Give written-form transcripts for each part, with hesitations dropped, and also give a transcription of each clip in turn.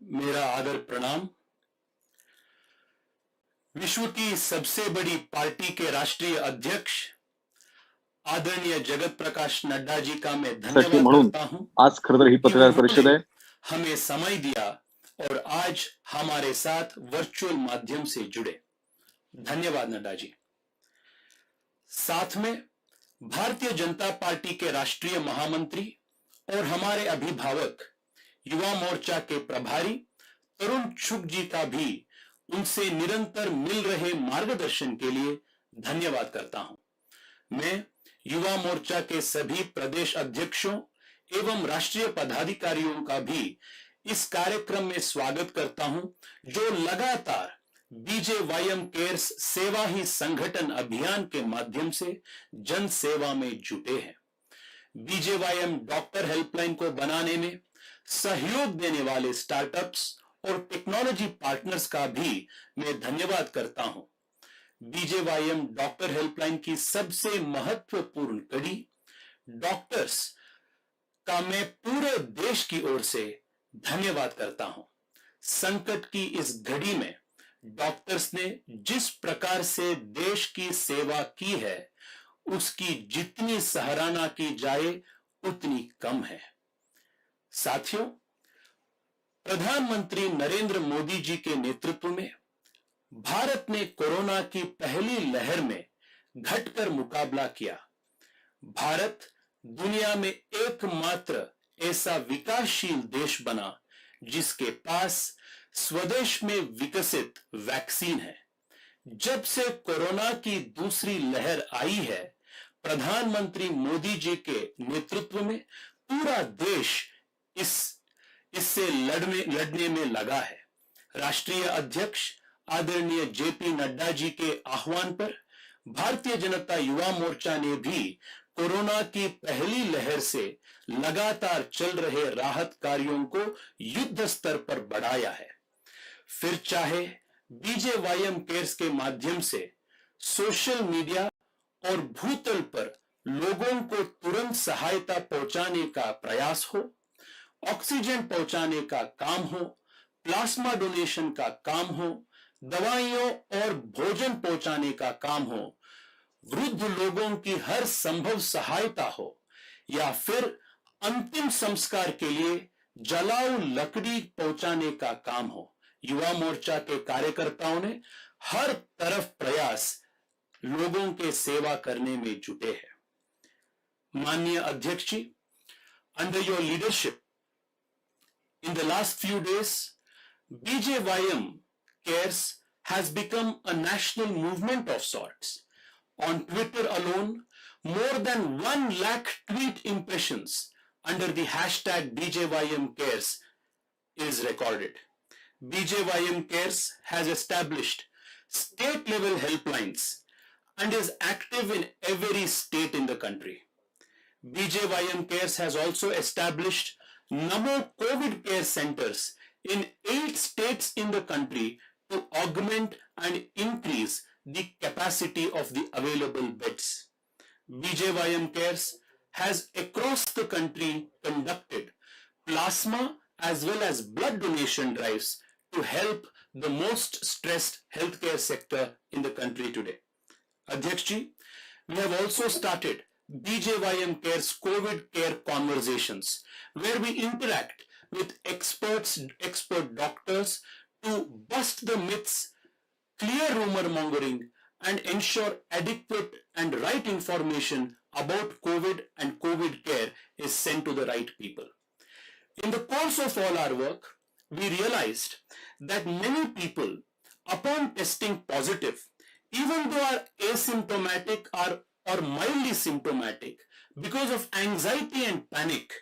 मेरा आदर प्रणाम। विश्व की सबसे बड़ी पार्टी के राष्ट्रीय अध्यक्ष आदरणीय जगत प्रकाश नड्डा जी का मैं धन्यवाद करता हूं आज खरं तर ही पत्रकार परिषद आहे। हमें समय दिया और आज हमारे साथ वर्चुअल माध्यम से जुड़े। धन्यवाद नड्डा जी। साथ में भारतीय जनता पार्टी के राष्ट्रीय महामंत्री और हमारे अभिभावक युवा मोर्चा के प्रभारी तरुण शुक जी का भी उनसे निरंतर मिल रहे मार्गदर्शन के लिए धन्यवाद करता हूं। मैं युवा मोर्चा के सभी प्रदेश अध्यक्षों एवं राष्ट्रीय पदाधिकारियों का भी इस कार्यक्रम में स्वागत करता हूं, जो लगातार बीजेवाईएम केयर्स सेवा ही संगठन अभियान के माध्यम से जन सेवा में जुटे हैं। बीजेवाईएम डॉक्टर हेल्पलाइन को बनाने में सहयोग देने वाले स्टार्टअप्स और टेक्नोलॉजी पार्टनर्स का भी मैं धन्यवाद करता हूं। बीजेवाईएम डॉक्टर हेल्पलाइन की सबसे महत्वपूर्ण कड़ी डॉक्टर्स का मैं पूरे देश की ओर से धन्यवाद करता हूं। संकट की इस घड़ी में डॉक्टर्स ने जिस प्रकार से देश की सेवा की है, उसकी जितनी सराहना की जाए उतनी कम है। साथियों, प्रधानमंत्री नरेंद्र मोदी जी के नेतृत्व में भारत ने कोरोना की पहली लहर में घटकर मुकाबला किया। भारत दुनिया में एकमात्र ऐसा विकासशील देश बना जिसके पास स्वदेश में विकसित वैक्सीन है। जब से कोरोना की दूसरी लहर आई है, प्रधानमंत्री मोदी जी के नेतृत्व में पूरा देश इससे लड़ने में लगा है। राष्ट्रीय अध्यक्ष आदरणीय जेपी नड्डा जी के आह्वान पर भारतीय जनता युवा मोर्चा ने भी कोरोना की पहली लहर से लगातार चल रहे राहत कार्यों को युद्ध स्तर पर बढ़ाया है। फिर चाहे बीजेवाईएम केयर्स के माध्यम से सोशल मीडिया और भूतल पर लोगों को तुरंत सहायता पहुंचाने का प्रयास हो, ऑक्सीजन पहुंचाने का काम हो, प्लाज्मा डोनेशन का काम हो, दवाइयों और भोजन पहुंचाने का काम हो, वृद्ध लोगों की हर संभव सहायता हो, या फिर अंतिम संस्कार के लिए जलाऊ लकड़ी पहुंचाने का काम हो, युवा मोर्चा के कार्यकर्ताओं ने हर तरफ प्रयास लोगों के सेवा करने में जुटे हैं। माननीय अध्यक्ष जी, under your leadership in the last few days, BJYM Cares has become a national movement of sorts. On Twitter alone, more than 1 lakh tweet impressions under the hashtag BJYM Cares is recorded. BJYM Cares has established state-level helplines and is active in every state in the country. BJYM Cares has also established Namo COVID care centers in 8 states in the country to augment and increase the capacity of the available beds. BJYM Cares has across the country conducted plasma as well as blood donation drives to help the most stressed healthcare sector in the country today. Adhyaksh ji, we have also started BJYM Cares COVID Care Conversations, where we interact with expert doctors to bust the myths, clear rumor mongering, and ensure adequate and right information about COVID and COVID care is sent to the right people. In the course of all our work, we realized that many people, upon testing positive, even though are asymptomatic or mildly symptomatic, because of anxiety and panic,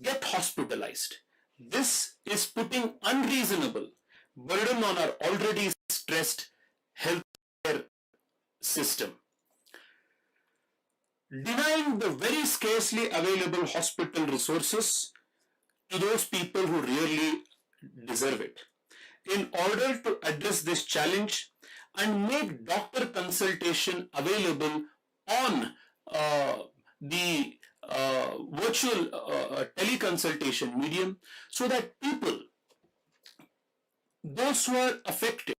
get hospitalized. This is putting unreasonable burden on our already stressed healthcare system. Denying the very scarcely available hospital resources to those people who really deserve it. In order to address this challenge and make doctor consultation available on the virtual teleconsultation medium, so that people those who are affected.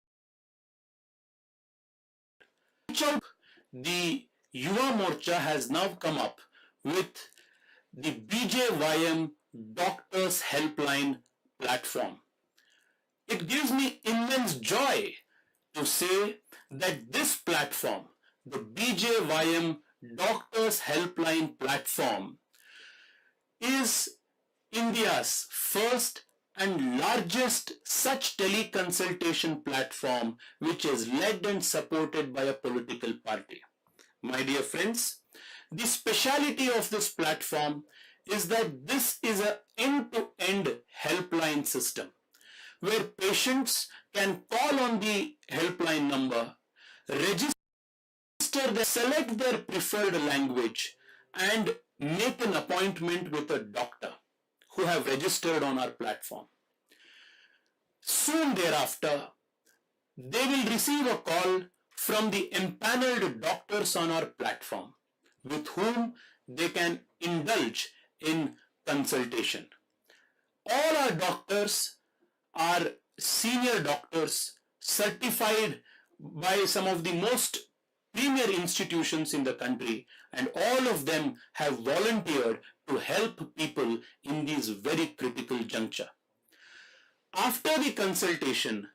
The Yuva Morcha has now come up with the BJYM Doctors Helpline platform. It gives me immense joy to say that this platform, the BJYM Doctors Helpline platform, is India's first and largest such teleconsultation platform which is led and supported by a political party. My dear friends, the speciality of this platform is that this is an end-to-end helpline system where patients can call on the helpline number, register, select their preferred language and make an appointment with a doctor who have registered on our platform. Soon thereafter, they will receive a call from the empaneled doctors on our platform with whom they can indulge in consultation. All our doctors are senior doctors certified by some of the most premier institutions in the country, and all of them have volunteered to help people in this very critical juncture. After the consultation,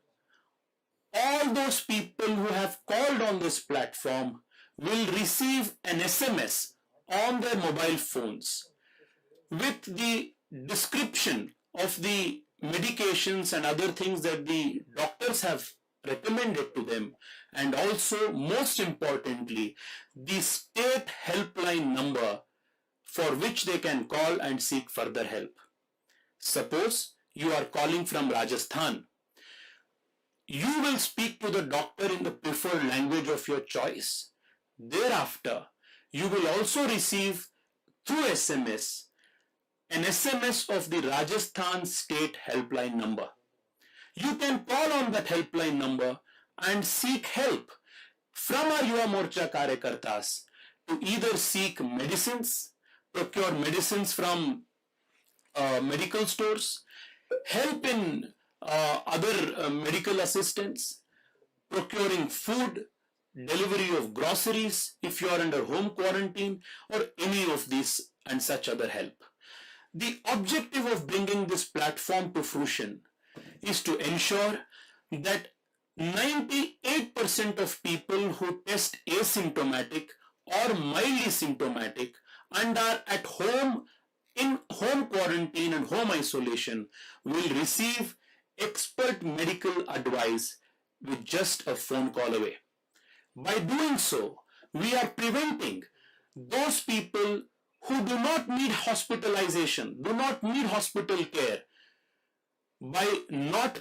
all those people who have called on this platform will receive an SMS on their mobile phones with the description of the medications and other things that the doctors have recommended to them, and also most importantly the state helpline number for which they can call and seek further help. Suppose you are calling from Rajasthan. You will speak to the doctor in the preferred language of your choice. Thereafter, you will also receive through SMS an SMS of the Rajasthan state helpline number. You can call on that helpline number and seek help from our Yuva Morcha Karyakartas to either seek medicines, procure medicines from medical stores, help in other medical assistance, procuring food, delivery of groceries if you are under home quarantine, or any of these and such other help. The objective of bringing this platform to fruition is to ensure that 98% of people who test asymptomatic or mildly symptomatic and are at home in home quarantine and home isolation will receive expert medical advice with just a phone call away. By doing so, we are preventing those people who do not need hospitalization, do not need hospital care, by not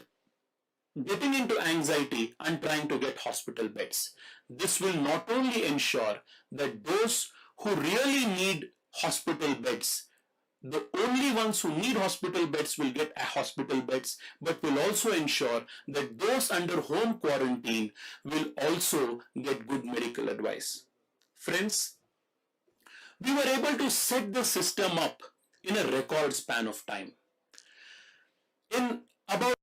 getting into anxiety and trying to get hospital beds. This will not only ensure that those who really need hospital beds, the only ones who need hospital beds will get hospital beds, but will also ensure that those under home quarantine will also get good medical advice. Friends, we were able to set the system up in a record span of time. In about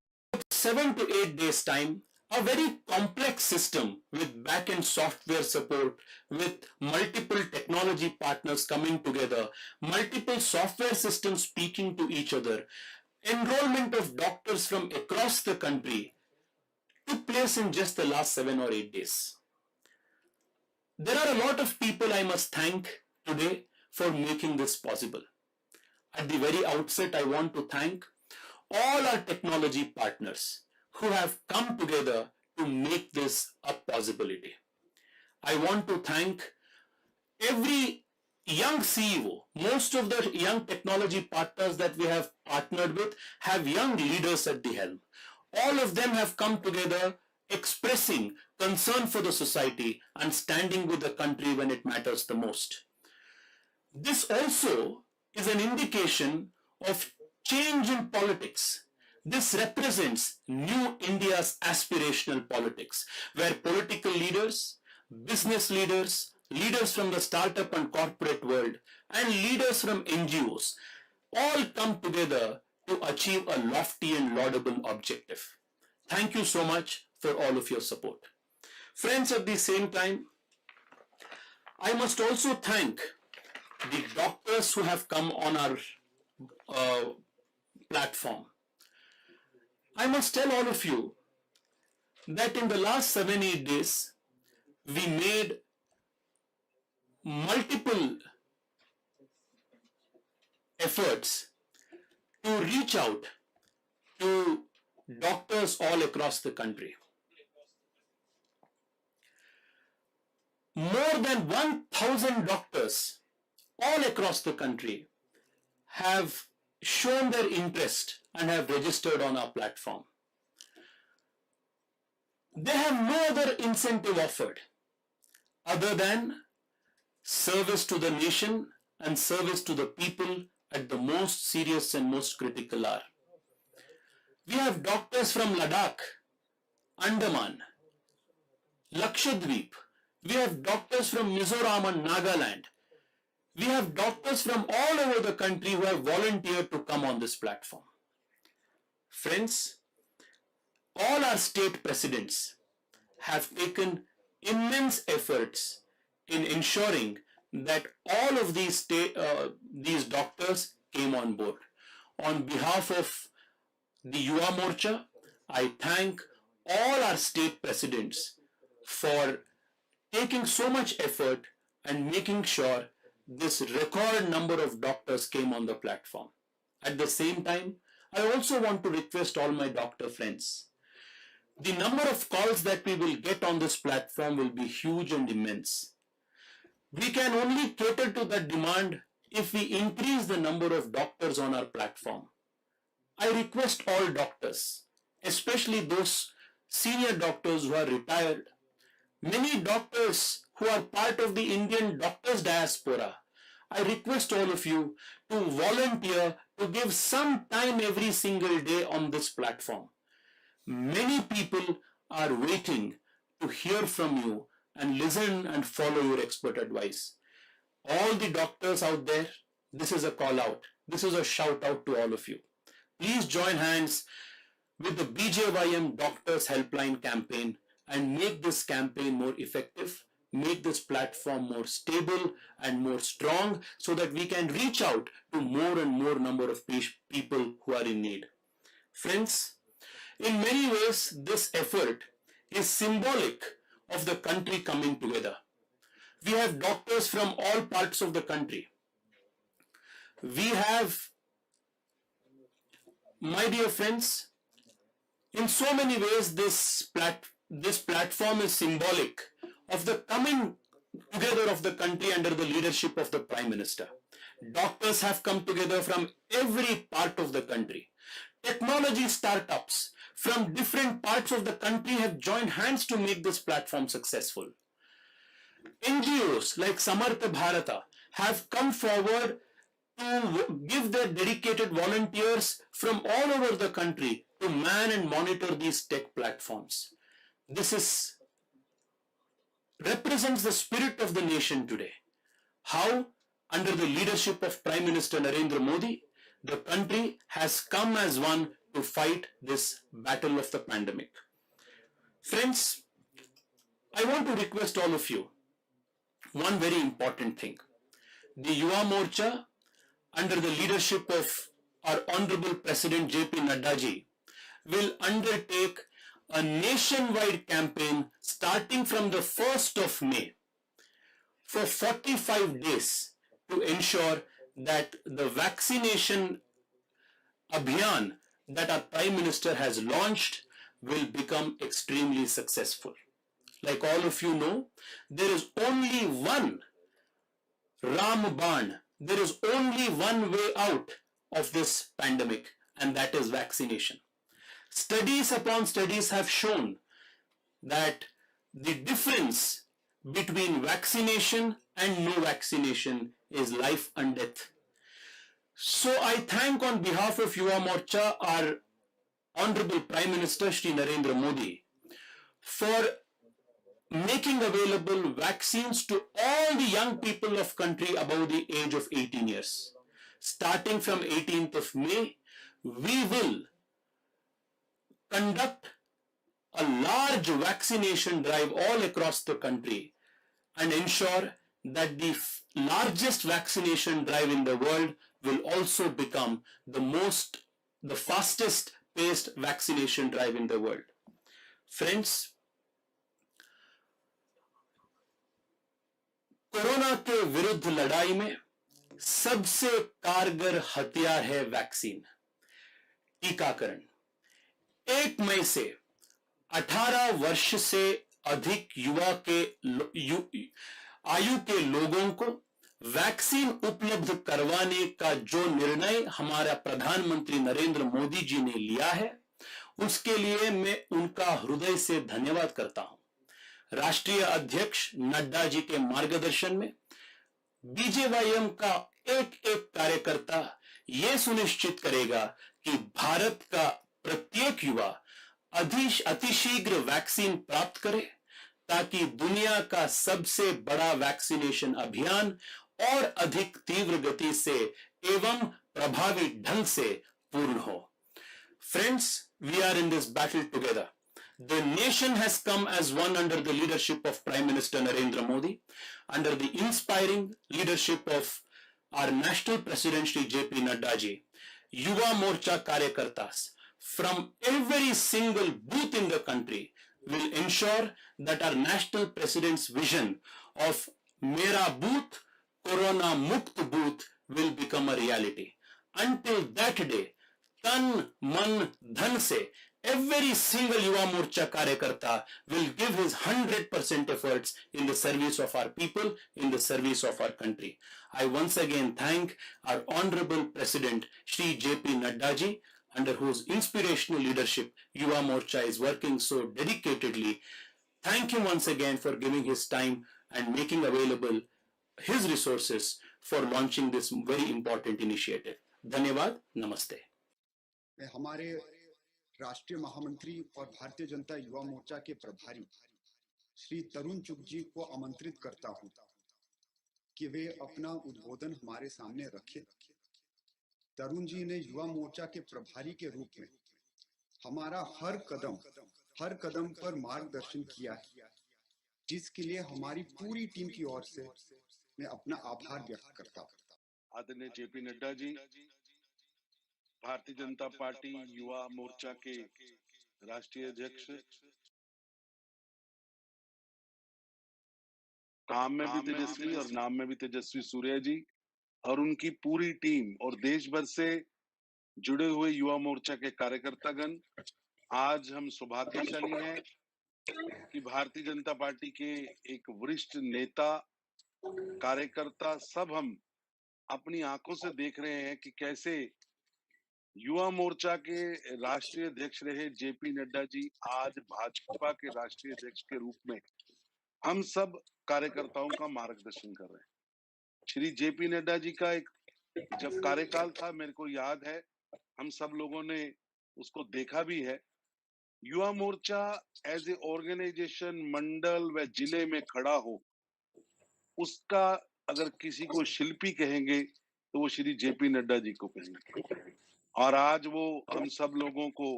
7 to 8 days time, a very complex system with back-end software support, with multiple technology partners coming together, multiple software systems speaking to each other, enrollment of doctors from across the country took place in just the last 7 or 8 days. There are a lot of people I must thank today for making this possible. At the very outset, I want to thank all our technology partners who have come together to make this a possibility. I want to thank every young CEO. Most of the young technology partners that we have partnered with have young leaders at the helm. All of them have come together expressing concern for the society and standing with the country when it matters the most. This also is an indication of change in politics. This represents new India's aspirational politics, where political leaders, business leaders, leaders from the startup and corporate world, and leaders from NGOs all come together to achieve a lofty and laudable objective. Thank you so much for all of your support. Friends, at the same time, I must also thank the doctors who have come on our platform. I must tell all of you that in the last 7-8 days, we made multiple efforts to reach out to doctors all across the country. More than 1,000 doctors all across the country have shown their interest and have registered on our platform. They have no other incentive offered other than service to the nation and service to the people at the most serious and most critical hour. We have doctors from Ladakh, Andaman, Lakshadweep. We have doctors from Mizoram and Nagaland. We have doctors from all over the country who have volunteered to come on this platform. Friends, all our state presidents have taken immense efforts in ensuring that all of these doctors came on board. On behalf of the Yuva Morcha, I thank all our state presidents for taking so much effort and making sure this record number of doctors came on the platform. At the same time, I also want to request all my doctor friends. The number of calls that we will get on this platform will be huge and immense. We can only cater to that demand if we increase the number of doctors on our platform. I request all doctors, especially those senior doctors who are retired, many doctors who are part of the Indian doctors diaspora, I request all of you to volunteer to give some time every single day on this platform. Many people are waiting to hear from you and listen and follow your expert advice. All the doctors out there, this is a call out. This is a shout out to all of you. Please join hands with the BJYM Doctors Helpline campaign and make this campaign more effective, make this platform more stable and more strong so that we can reach out to more and more number of people who are in need. Friends, in many ways, this effort is symbolic of the country coming together. We have doctors from all parts of the country. We have, my dear friends, in so many ways, this platform is symbolic of the coming together of the country under the leadership of the Prime Minister. Doctors have come together from every part of the country. Technology startups from different parts of the country have joined hands to make this platform successful. NGOs like Samartha Bharata have come forward to give their dedicated volunteers from all over the country to man and monitor these tech platforms. This represents the spirit of the nation today. How, under the leadership of Prime Minister Narendra Modi, the country has come as one to fight this battle of the pandemic. Friends, I want to request all of you one very important thing. The Yuva Morcha, under the leadership of our Honorable President J.P. Nadda ji, will undertake a nationwide campaign starting from the 1st of May for 45 days to ensure that the vaccination abhiyan that our Prime Minister has launched will become extremely successful. Like all of you know, there is only one Ramban, there is only one way out of this pandemic, and that is vaccination. Studies upon studies have shown that the difference between vaccination and no vaccination is life and death. So I thank on behalf of Yuva Morcha our Honorable Prime Minister Shri Narendra Modi for making available vaccines to all the young people of country above the age of 18 years. Starting from 18th of May, we will conduct large vaccination drive all across the country and ensure that the largest vaccination drive in the world will also become the fastest paced vaccination drive in the world. Friends, corona के विरुद्ध लड़ाई में सबसे कारगर हथियार है vaccine, टीकाकरण। 1 मई से 18 वर्ष से अधिक आयु के लोगों को वैक्सीन उपलब्ध करवाने का जो निर्णय हमारा प्रधानमंत्री नरेंद्र मोदी जी ने लिया है, उसके लिए मैं उनका हृदय से धन्यवाद करता हूं। राष्ट्रीय अध्यक्ष नड्डा जी के मार्गदर्शन में बीजेवाईएम का एक एक कार्यकर्ता यह सुनिश्चित करेगा कि भारत का प्रत्येक युवा अतिशीघ्र वैक्सीन प्राप्त करे, ताकि दुनिया का सबसे बड़ा वैक्सीनेशन अभियान और अधिक तीव्र गति से एवं प्रभावी ढंग से पूर्ण हो। Friends, we are in this battle together. The nation has come as one under the leadership of Prime Minister Narendra Modi, under the inspiring leadership of our National President Shri J.P. Nadda ji. Yuva Morcha Karyakartas from every single booth in the country will ensure that our National President's vision of Mera Booth, Corona Mukt Booth will become a reality. Until that day, tan, man, dhan se every single Yuva Morcha Karyakarta will give his 100% efforts in the service of our people, in the service of our country. I once again thank our Honorable President Shri J.P. Nadda ji, under whose inspirational leadership Yuva Morcha is working so dedicatedly. Thank him once again for giving his time and making available his resources for launching this very important initiative. धन्यवाद, नमस्ते। मैं हमारे राष्ट्रीय महामंत्री और भारतीय जनता युवा मोर्चा के प्रभारी श्री तरुण चुग जी को आमंत्रित करता हूं कि वे अपना उद्बोधन हमारे सामने रखें। तरुण जी ने युवा मोर्चा के प्रभारी के रूप में हमारा हर कदम पर मार्गदर्शन किया है, जिसके लिए हमारी पूरी टीम की ओर से मैं अपना आभार व्यक्त करता हूं। आदरणीय जेपी नड्डा जी, भारतीय जनता पार्टी युवा मोर्चा के राष्ट्रीय अध्यक्ष, काम में भी तेजस्वी और नाम में भी तेजस्वी सूर्या जी और उनकी पूरी टीम और देश भर से जुड़े हुए युवा मोर्चा के कार्यकर्तागण, आज हम सौभाग्यशाली हैं कि भारतीय जनता पार्टी के एक वरिष्ठ नेता, कार्यकर्ता सब हम अपनी आंखों से देख रहे हैं कि कैसे युवा मोर्चा के राष्ट्रीय अध्यक्ष रहे जेपी नड्डा जी आज भाजपा के राष्ट्रीय अध्यक्ष के रूप में हम सब कार्यकर्ताओं का मार्गदर्शन कर रहे हैं। श्री जेपी नड्डा जी का एक जब कार्यकाल था, मेरे को याद है, हम सब लोगों ने उसको देखा भी है। Yuva Morcha as a organisation मंडल व जिले में खड़ा हो, उसका अगर किसी को शिल्पी कहेंगे तो वो श्री जेपी नड्डा जी को कहेंगे। और आज वो हम सब लोगों को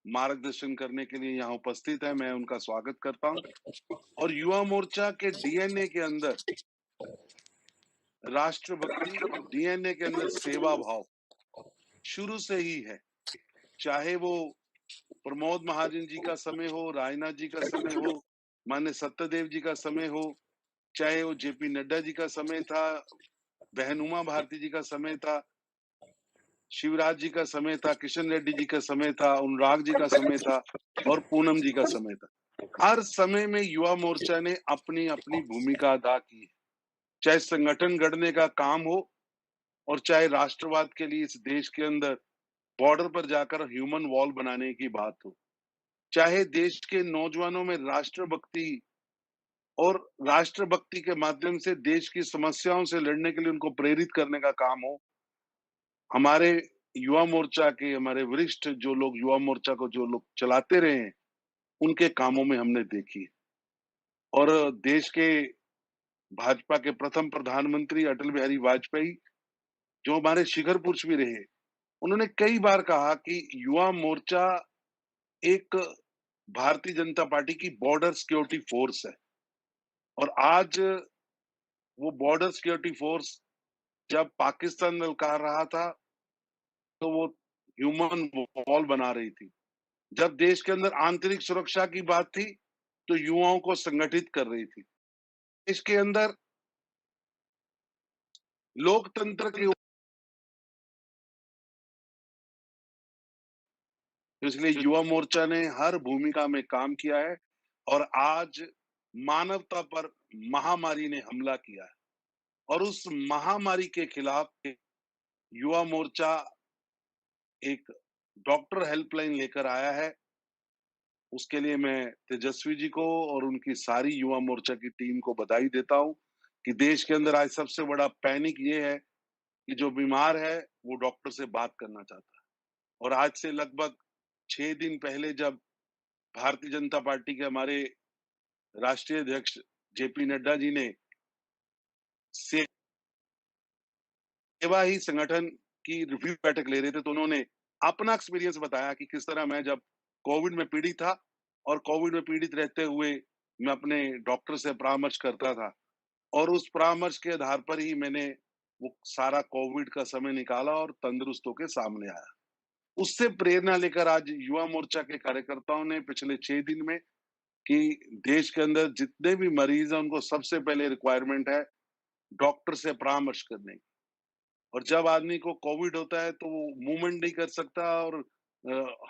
मार्गदर्शन करने के लिए यहाँ उपस्थित है, मैं उनका स्वागत करता हूँ। और युवा मोर्चा के डीएनए के अंदर राष्ट्रभक्ति, डीएनए के अंदर सेवा भाव शुरू से ही है। चाहे वो प्रमोद महाजन जी का समय हो, रायनाथ जी का समय हो, मान्य सत्यदेव जी का समय हो, चाहे वो जेपी नड्डा जी का समय था, बहन उमा भारती जी का समय था, शिवराज जी का समय था, किशन रेड्डी जी का समय था, अनुराग जी का समय था और पूनम जी का समय था। हर समय में युवा मोर्चा ने अपनी अपनी भूमिका अदा की है, चाहे संगठन गढ़ने का काम हो और चाहे राष्ट्रवाद के लिए इस देश के अंदर बॉर्डर पर जाकर ह्यूमन वॉल बनाने की बात हो, चाहे देश के नौजवानों में राष्ट्रभक्ति और राष्ट्रभक्ति के माध्यम से देश की समस्याओं से लड़ने के लिए उनको प्रेरित करने का काम हो। हमारे युवा मोर्चा के हमारे वरिष्ठ जो लोग युवा मोर्चा को जो लोग चलाते रहे हैं, उनके कामों में हमने देखी। और देश के भाजपा के प्रथम प्रधानमंत्री अटल बिहारी वाजपेयी, जो हमारे शिखर पुरुष भी रहे, उन्होंने कई बार कहा कि युवा मोर्चा एक भारतीय जनता पार्टी की बॉर्डर सिक्योरिटी फोर्स है। और आज वो बॉर्डर सिक्योरिटी फोर्स जब पाकिस्तान ललकार रहा था तो वो ह्यूमन वॉल बना रही थी। जब देश के अंदर आंतरिक सुरक्षा की बात थी तो युवाओं को संगठित कर रही थी। देश के अंदर लोकतंत्र के, इसलिए युवा मोर्चा ने हर भूमिका में काम किया है और आज मानवता पर महामारी ने हमला किया है और उस महामारी के खिलाफ युवा मोर्चा एक डॉक्टर हेल्पलाइन लेकर आया है। उसके लिए मैं तेजस्वी जी को और उनकी सारी युवा मोर्चा की टीम को बधाई देता हूं कि देश के अंदर आज सबसे बड़ा पैनिक ये है कि जो बीमार है वो डॉक्टर से बात करना चाहता है। और आज से लगभग 6 दिन पहले जब भारतीय जनता पार्टी के हमारे राष्ट्रीय अध्यक्ष जेपी नड्डा जी ने सेवा ही संगठन की रिव्यू बैठक ले रहे थे तो उन्होंने अपना एक्सपीरियंस बताया कि किस तरह मैं जब कोविड में पीड़ित था और कोविड में पीड़ित रहते हुए मैं अपने डॉक्टर से परामर्श करता था और उस परामर्श के आधार पर ही मैंने वो सारा कोविड का समय निकाला और तंदुरुस्त होकर सामने आया। उससे प्रेरणा लेकर आज युवा मोर्चा के कार्यकर्ताओं ने पिछले 6 दिन में कि देश के अंदर जितने भी मरीज हैं उनको सबसे पहले रिक्वायरमेंट है डॉक्टर से परामर्श करने की। और जब आदमी को कोविड होता है तो वो मूवमेंट नहीं कर सकता और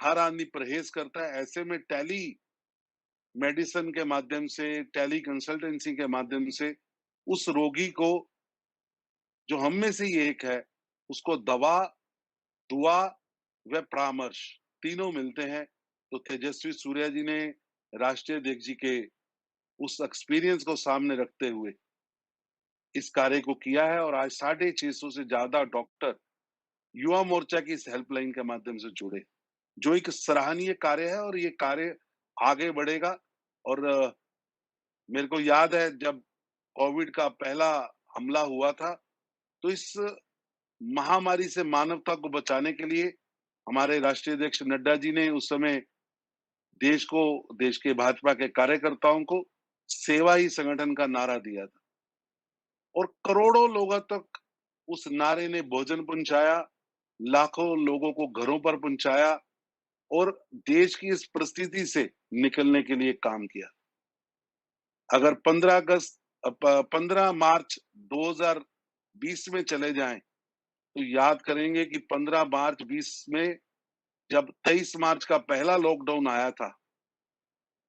हर आदमी परहेज करता है। ऐसे में टेली मेडिसिन के माध्यम से, टेली कंसल्टेंसी के माध्यम से उस रोगी को, जो हम में से ही एक है, उसको दवा, दुआ व परामर्श तीनों मिलते हैं। तो तेजस्वी सूर्या जी ने राष्ट्रीय अध्यक्ष जी के उस एक्सपीरियंस को सामने रखते हुए इस कार्य को किया है और आज 650 से ज्यादा डॉक्टर युवा मोर्चा की इस हेल्पलाइन के माध्यम से जुड़े, जो एक सराहनीय कार्य है और ये कार्य आगे बढ़ेगा। और मेरे को याद है जब कोविड का पहला हमला हुआ था तो इस महामारी से मानवता को बचाने के लिए हमारे राष्ट्रीय अध्यक्ष नड्डा जी ने उस समय देश को, देश के भाजपा के कार्यकर्ताओं को सेवा ही संगठन का नारा दिया था और करोड़ों लोगों तक उस नारे ने भोजन पहुंचाया, लाखों लोगों को घरों पर पहुंचाया और देश की इस परिस्थिति से निकलने के लिए काम किया। अगर 15 मार्च 2020 में चले जाएं तो याद करेंगे कि 15 मार्च 20 में जब 23 मार्च का पहला लॉकडाउन आया था,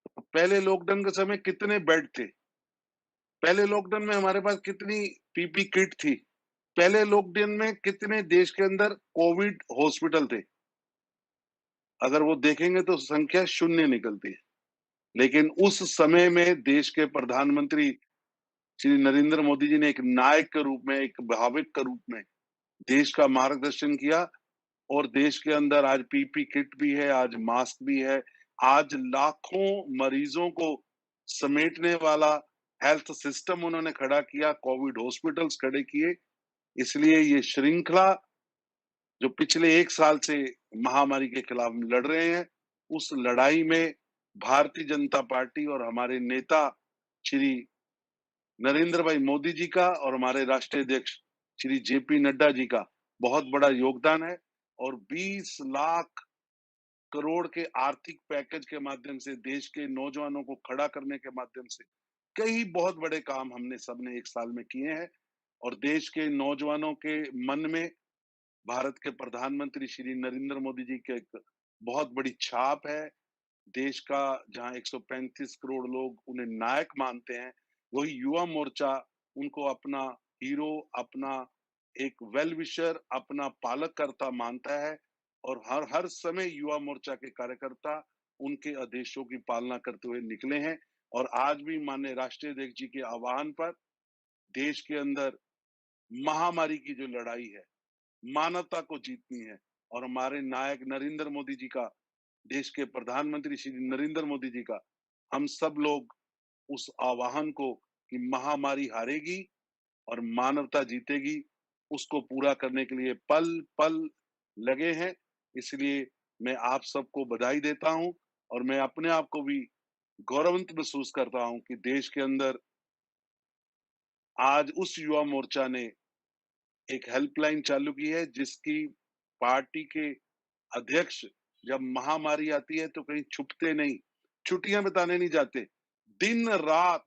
तो पहले लॉकडाउन के समय कितने बेड थे, पहले लॉकडाउन में हमारे पास कितनी पीपी किट थी, पहले लॉकडाउन में कितने देश के अंदर कोविड हॉस्पिटल थे, अगर वो देखेंगे तो संख्या शून्य निकलती है। लेकिन उस समय में देश के प्रधानमंत्री श्री नरेंद्र मोदी जी ने एक नायक के रूप में, एक भावुक के रूप में देश का मार्गदर्शन किया और देश के अंदर आज पीपी किट भी है, आज मास्क भी है, आज लाखों मरीजों को समेटने वाला हेल्थ सिस्टम उन्होंने खड़ा किया, कोविड हॉस्पिटल्स खड़े किए। इसलिए ये श्रृंखला जो पिछले 1 साल से महामारी के खिलाफ लड़ रहे हैं, उस लड़ाई में भारतीय जनता पार्टी और हमारे नेता श्री नरेंद्र भाई मोदी जी का और हमारे राष्ट्रीय अध्यक्ष श्री जेपी नड्डा जी का बहुत बड़ा योगदान है और 20 लाख करोड़ के आर्थिक पैकेज के माध्यम से देश के नौजवानों को खड़ा करने के माध्यम से कई बहुत बड़े काम हमने सबने 1 साल में किए हैं और देश के नौजवानों के मन में भारत के प्रधानमंत्री श्री नरेंद्र मोदी जी की एक बहुत बड़ी छाप है। देश का जहां 135 करोड़ लोग उन्हें नायक मानते हैं, वही युवा मोर्चा उनको अपना हीरो, अपना एक वेल विशर, अपना पालककर्ता मानता है और हर हर समय युवा मोर्चा के कार्यकर्ता उनके आदेशों की पालना करते हुए निकले हैं। और आज भी माननीय राष्ट्रीय अध्यक्ष जी के आह्वान पर देश के अंदर महामारी की जो लड़ाई है, मानवता को जीतनी है और हमारे नायक नरेंद्र मोदी जी का, देश के प्रधानमंत्री श्री नरेंद्र मोदी जी का, हम सब लोग उस आह्वान को कि महामारी हारेगी और मानवता जीतेगी, उसको पूरा करने के लिए पल पल लगे हैं। इसलिए मैं आप सबको बधाई देता हूं और मैं अपने आप को भी गौरवान्वित महसूस करता हूं कि देश के अंदर आज उस युवा मोर्चा ने एक हेल्पलाइन चालू की है, जिसकी पार्टी के अध्यक्ष जब महामारी आती है तो कहीं छुपते नहीं, छुट्टियां बिताने नहीं जाते, दिन रात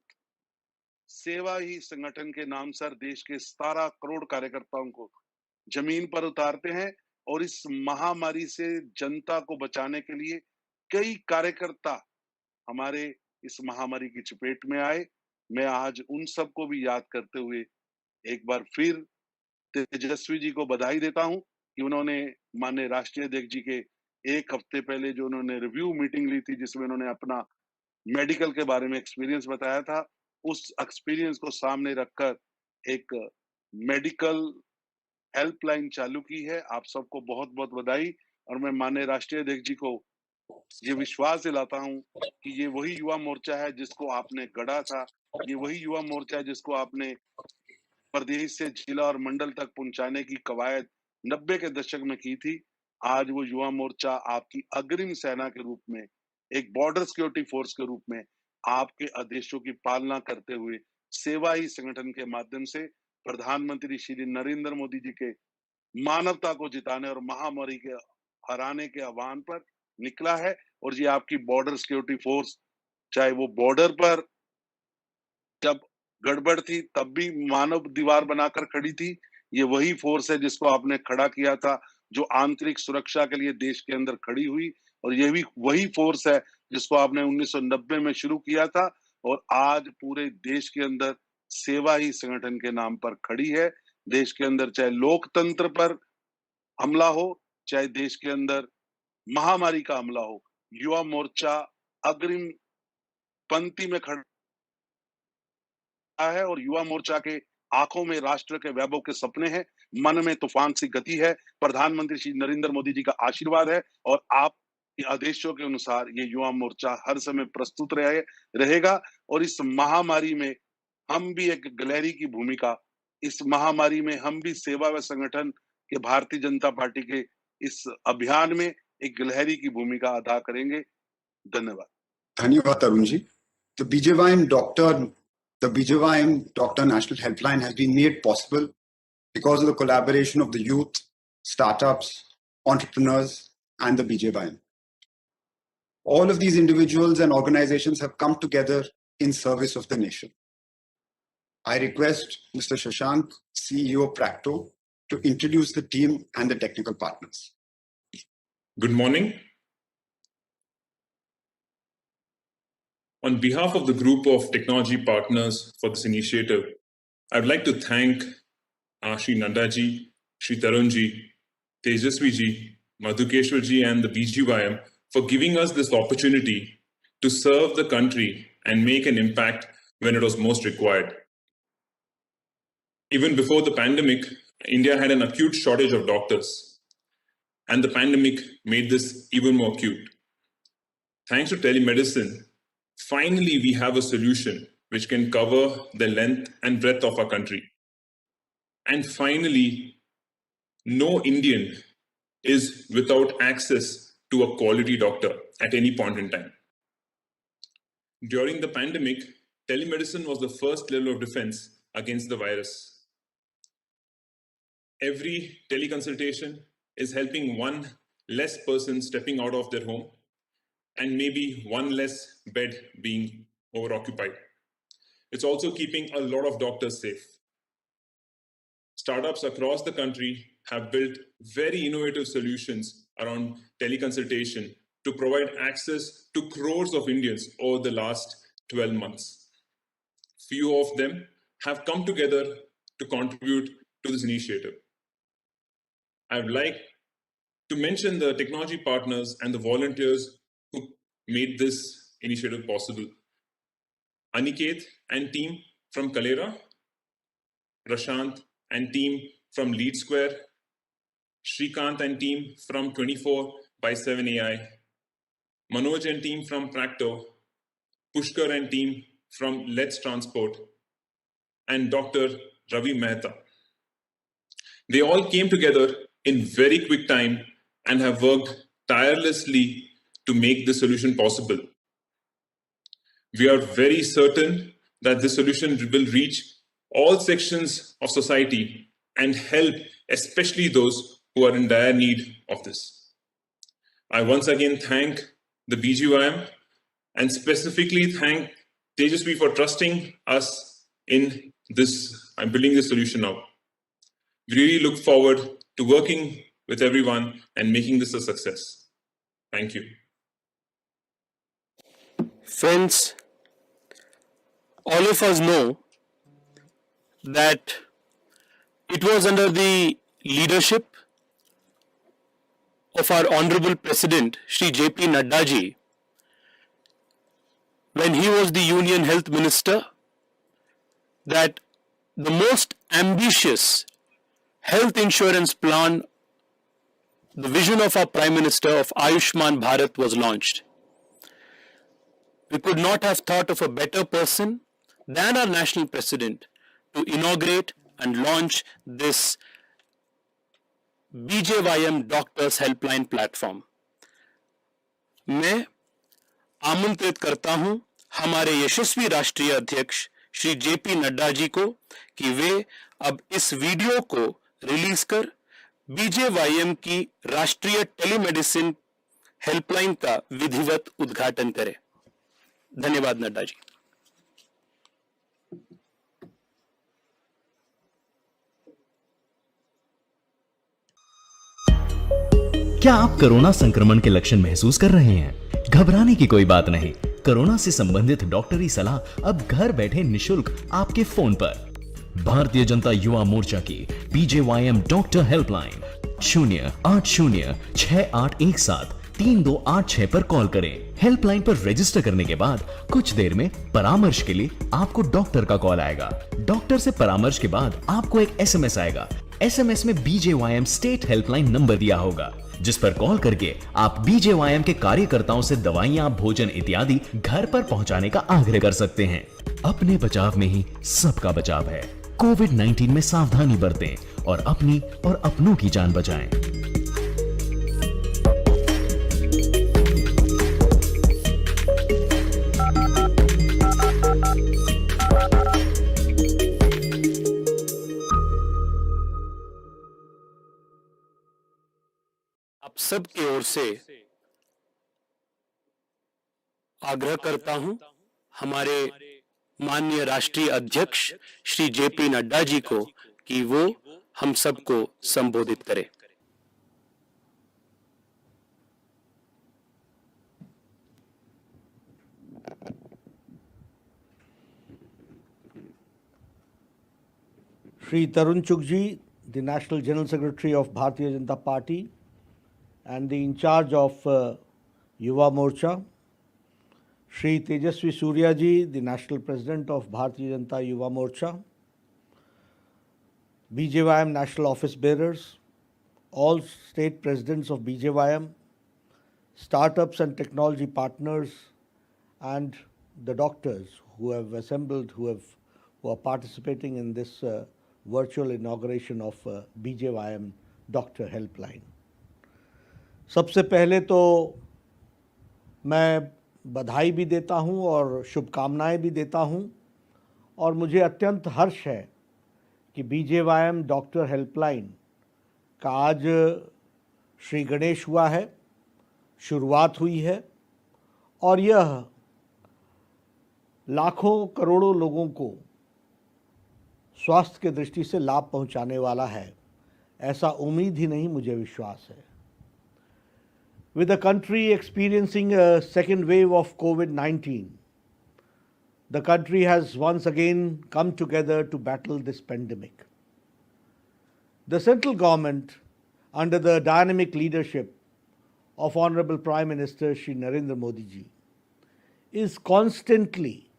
सेवा ही संगठन के नाम सर देश के 17 करोड़ कार्यकर्ताओं को जमीन पर उतारते हैं। और इस महामारी से जनता को बचाने के लिए कई कार्यकर्ता हमारे इस महामारी की चपेट में आए। मैं आज उन सबको भी याद करते हुए एक बार फिर तेजस्वी जी को बधाई देता हूं कि उन्होंने माननीय राष्ट्रीय अध्यक्ष जी के एक हफ्ते पहले जो उन्होंने रिव्यू मीटिंग ली थी, जिसमें उन्होंने अपना मेडिकल के बारे में एक्सपीरियंस बताया था, उस एक्सपीरियंस को सामने रखकर एक मेडिकल हेल्पलाइन चालू की है। आप सबको बहुत बहुत बधाई। और मैं माननीय राष्ट्रीय अध्यक्ष जी को ये विश्वास दिलाता हूं कि ये वही युवा मोर्चा है जिसको आपने गढ़ा था, ये वही युवा मोर्चा है जिसको आपने प्रदेश से जिला और मंडल तक पहुंचाने की कवायद 90 के दशक में की थी। आज वो युवा मोर्चा आपकी अग्रिम सेना के रूप में, एक बॉर्डर सिक्योरिटी फोर्स के रूप में आपके आदेशों की पालना करते हुए सेवा ही संगठन के माध्यम से प्रधानमंत्री श्री नरेंद्र मोदी जी के मानवता को जिताने और महामारी के हराने के आह्वान पर निकला है। और ये आपकी बॉर्डर सिक्योरिटी फोर्स, चाहे वो बॉर्डर पर जब गड़बड़ थी तब भी मानव दीवार बनाकर खड़ी थी, ये वही फोर्स है जिसको आपने खड़ा किया था, जो आंतरिक सुरक्षा के लिए देश के अंदर खड़ी हुई। और ये भी वही फोर्स है जिसको आपने 1990 में शुरू किया था और आज पूरे देश के अंदर सेवा ही संगठन के नाम पर खड़ी है। देश के अंदर चाहे लोकतंत्र पर हमला हो, चाहे देश के अंदर महामारी का हमला हो, युवा मोर्चा अग्रिम पंक्ति में खड़ा है। और युवा मोर्चा के आंखों में राष्ट्र के वैभव के सपने हैं, मन में तूफान सी गति है। प्रधानमंत्री श्री नरेंद्र मोदी जी का आशीर्वाद है और आप के आदेशों के अनुसार ये युवा मोर्चा हर समय प्रस्तुत रहेगा। और इस महामारी में हम भी एक गिलहरी की भूमिका, इस महामारी में हम भी सेवा व संगठन के भारतीय जनता पार्टी के इस अभियान में एक गिलहरी की भूमिका अदा करेंगे। धन्यवाद। धन्यवाद Tarun ji. The Bjym Doctor National Helpline has been made possible because of the collaboration of the youth, startups, entrepreneurs, and the Bjym. All of these individuals and organizations have come together in service of the nation. I request Mr. Shashank, CEO Practo, to introduce the team and the technical partners. Good morning. On behalf of the group of technology partners for this initiative, I'd like to thank Shri Nadda ji, Shri Tarun ji, Tejasvi ji, Madhukeshwar ji, and the Bjym for giving us this opportunity to serve the country and make an impact when it was most required. Even before the pandemic, India had an acute shortage of doctors, and the pandemic made this even more acute. Thanks to telemedicine, finally we have a solution which can cover the length and breadth of our country. And finally, no Indian is without access to a quality doctor at any point in time. During the pandemic, telemedicine was the first level of defense against the virus. Every teleconsultation is helping one less person stepping out of their home and maybe one less bed being overoccupied. It's also keeping a lot of doctors safe. Startups across the country have built very innovative solutions around teleconsultation to provide access to crores of Indians over the last 12 months. Few of them have come together to contribute to this initiative. I would like to mention the technology partners and the volunteers who made this initiative possible. Aniket and team from Kalera, Prashant and team from Lead Square, Shrikant and team from 24/7 AI, Manoj and team from Practo, Pushkar and team from Let's Transport, and Dr. Ravi Mehta. They all came together in very quick time and have worked tirelessly to make this solution possible. We are very certain that this solution will reach all sections of society and help especially those who are in dire need of this. I once again thank the BGYM and specifically thank Tejasvi for trusting us in this. I'm building this solution now. We really look forward to working with everyone and making this a success. Thank you. Friends, all of us know that it was under the leadership of our Honorable President, Shri J.P. Nadda ji, when he was the Union Health Minister, that the most ambitious health insurance plan, the vision of our Prime Minister of Ayushman Bharat was launched. We could not have thought of a better person than our National President to inaugurate and launch this BJYM Doctors Helpline Platform. मैं आमंत्रित करता हूं हमारे यशस्वी राष्ट्रीय अध्यक्ष Shri JP Nadda ji को कि वे अब इस वीडियो को रिलीज कर बीजेवाईएम की राष्ट्रीय टेलीमेडिसिन हेल्पलाइन का विधिवत उद्घाटन करें. धन्यवाद नड्डा जी. क्या आप कोरोना संक्रमण के लक्षण महसूस कर रहे हैं? घबराने की कोई बात नहीं. कोरोना से संबंधित डॉक्टरी सलाह अब घर बैठे निशुल्क आपके फोन पर. भारतीय जनता युवा मोर्चा की बीजेवाईएम डॉक्टर हेल्पलाइन 08068173286 पर कॉल करें. हेल्पलाइन पर रजिस्टर करने के बाद कुछ देर में परामर्श के लिए आपको डॉक्टर का कॉल आएगा. डॉक्टर से परामर्श के बाद आपको एक एसएमएस आएगा. एसएमएस में बीजेवाईएम स्टेट हेल्पलाइन नंबर दिया होगा, जिस पर कॉल करके आप बीजेवाईएम के कार्यकर्ताओं से दवाइयां, भोजन इत्यादि घर पर पहुंचाने का आग्रह कर सकते हैं. अपने बचाव में ही सबका बचाव है. कोविड-19 में सावधानी बरतें और अपनी और अपनों की जान बचाएं. आप सबकी ओर से आग्रह करता हूं हमारे माननीय राष्ट्रीय अध्यक्ष श्री जेपी नड्डा जी को कि वो हम सबको संबोधित करें. Shri Tarun Chugji, the National General Secretary of Bharatiya Janata Party and the in charge of Yuva Morcha. Shri Tejasvi Surya ji, the National President of Bharatiya Janata Yuva Morcha. BJYM National Office Bearers, all state presidents of BJYM, startups and technology partners, and the doctors who have assembled, who are participating in this virtual inauguration of BJYM Doctor Helpline. सबसे पहले तो मैं बधाई भी देता हूं और शुभकामनाएं भी देता हूं और मुझे अत्यंत हर्ष है कि बीजेवाईएम डॉक्टर हेल्पलाइन का आज श्री गणेश हुआ है, शुरुआत हुई है और यह लाखों करोड़ों लोगों को स्वास्थ्य के दृष्टि से लाभ पहुंचाने वाला है. ऐसा उम्मीद ही नहीं, मुझे विश्वास है. With the country experiencing a second wave of COVID-19, the country has once again come together to battle this pandemic. The central government, under the dynamic leadership of Honorable Prime Minister Shri Narendra Modi ji, is constantly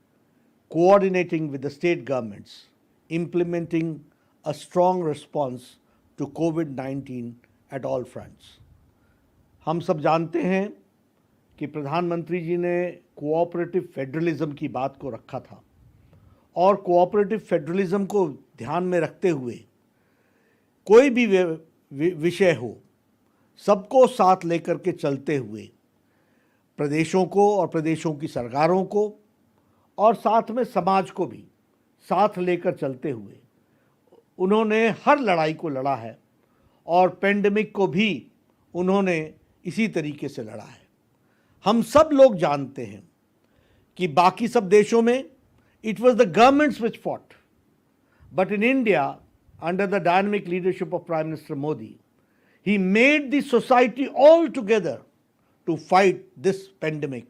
coordinating with the state governments, implementing a strong response to COVID-19 at all fronts. हम सब जानते हैं कि प्रधानमंत्री जी ने cooperative federalism की बात को रखा था और कोऑपरेटिव फेडरलिज्म को ध्यान में रखते हुए कोई भी विषय हो, सबको साथ लेकर के चलते हुए प्रदेशों को और प्रदेशों की सरकारों को और साथ में समाज को भी साथ लेकर चलते हुए उन्होंने हर लड़ाई को लड़ा है और पेंडेमिक को भी उन्होंने इसी तरीके से लड़ा है। हम सब लोग जानते हैं कि बाकी सब देशों में it was the governments which fought, but in India under the dynamic leadership of prime minister Modi, he made the society all together to fight this pandemic.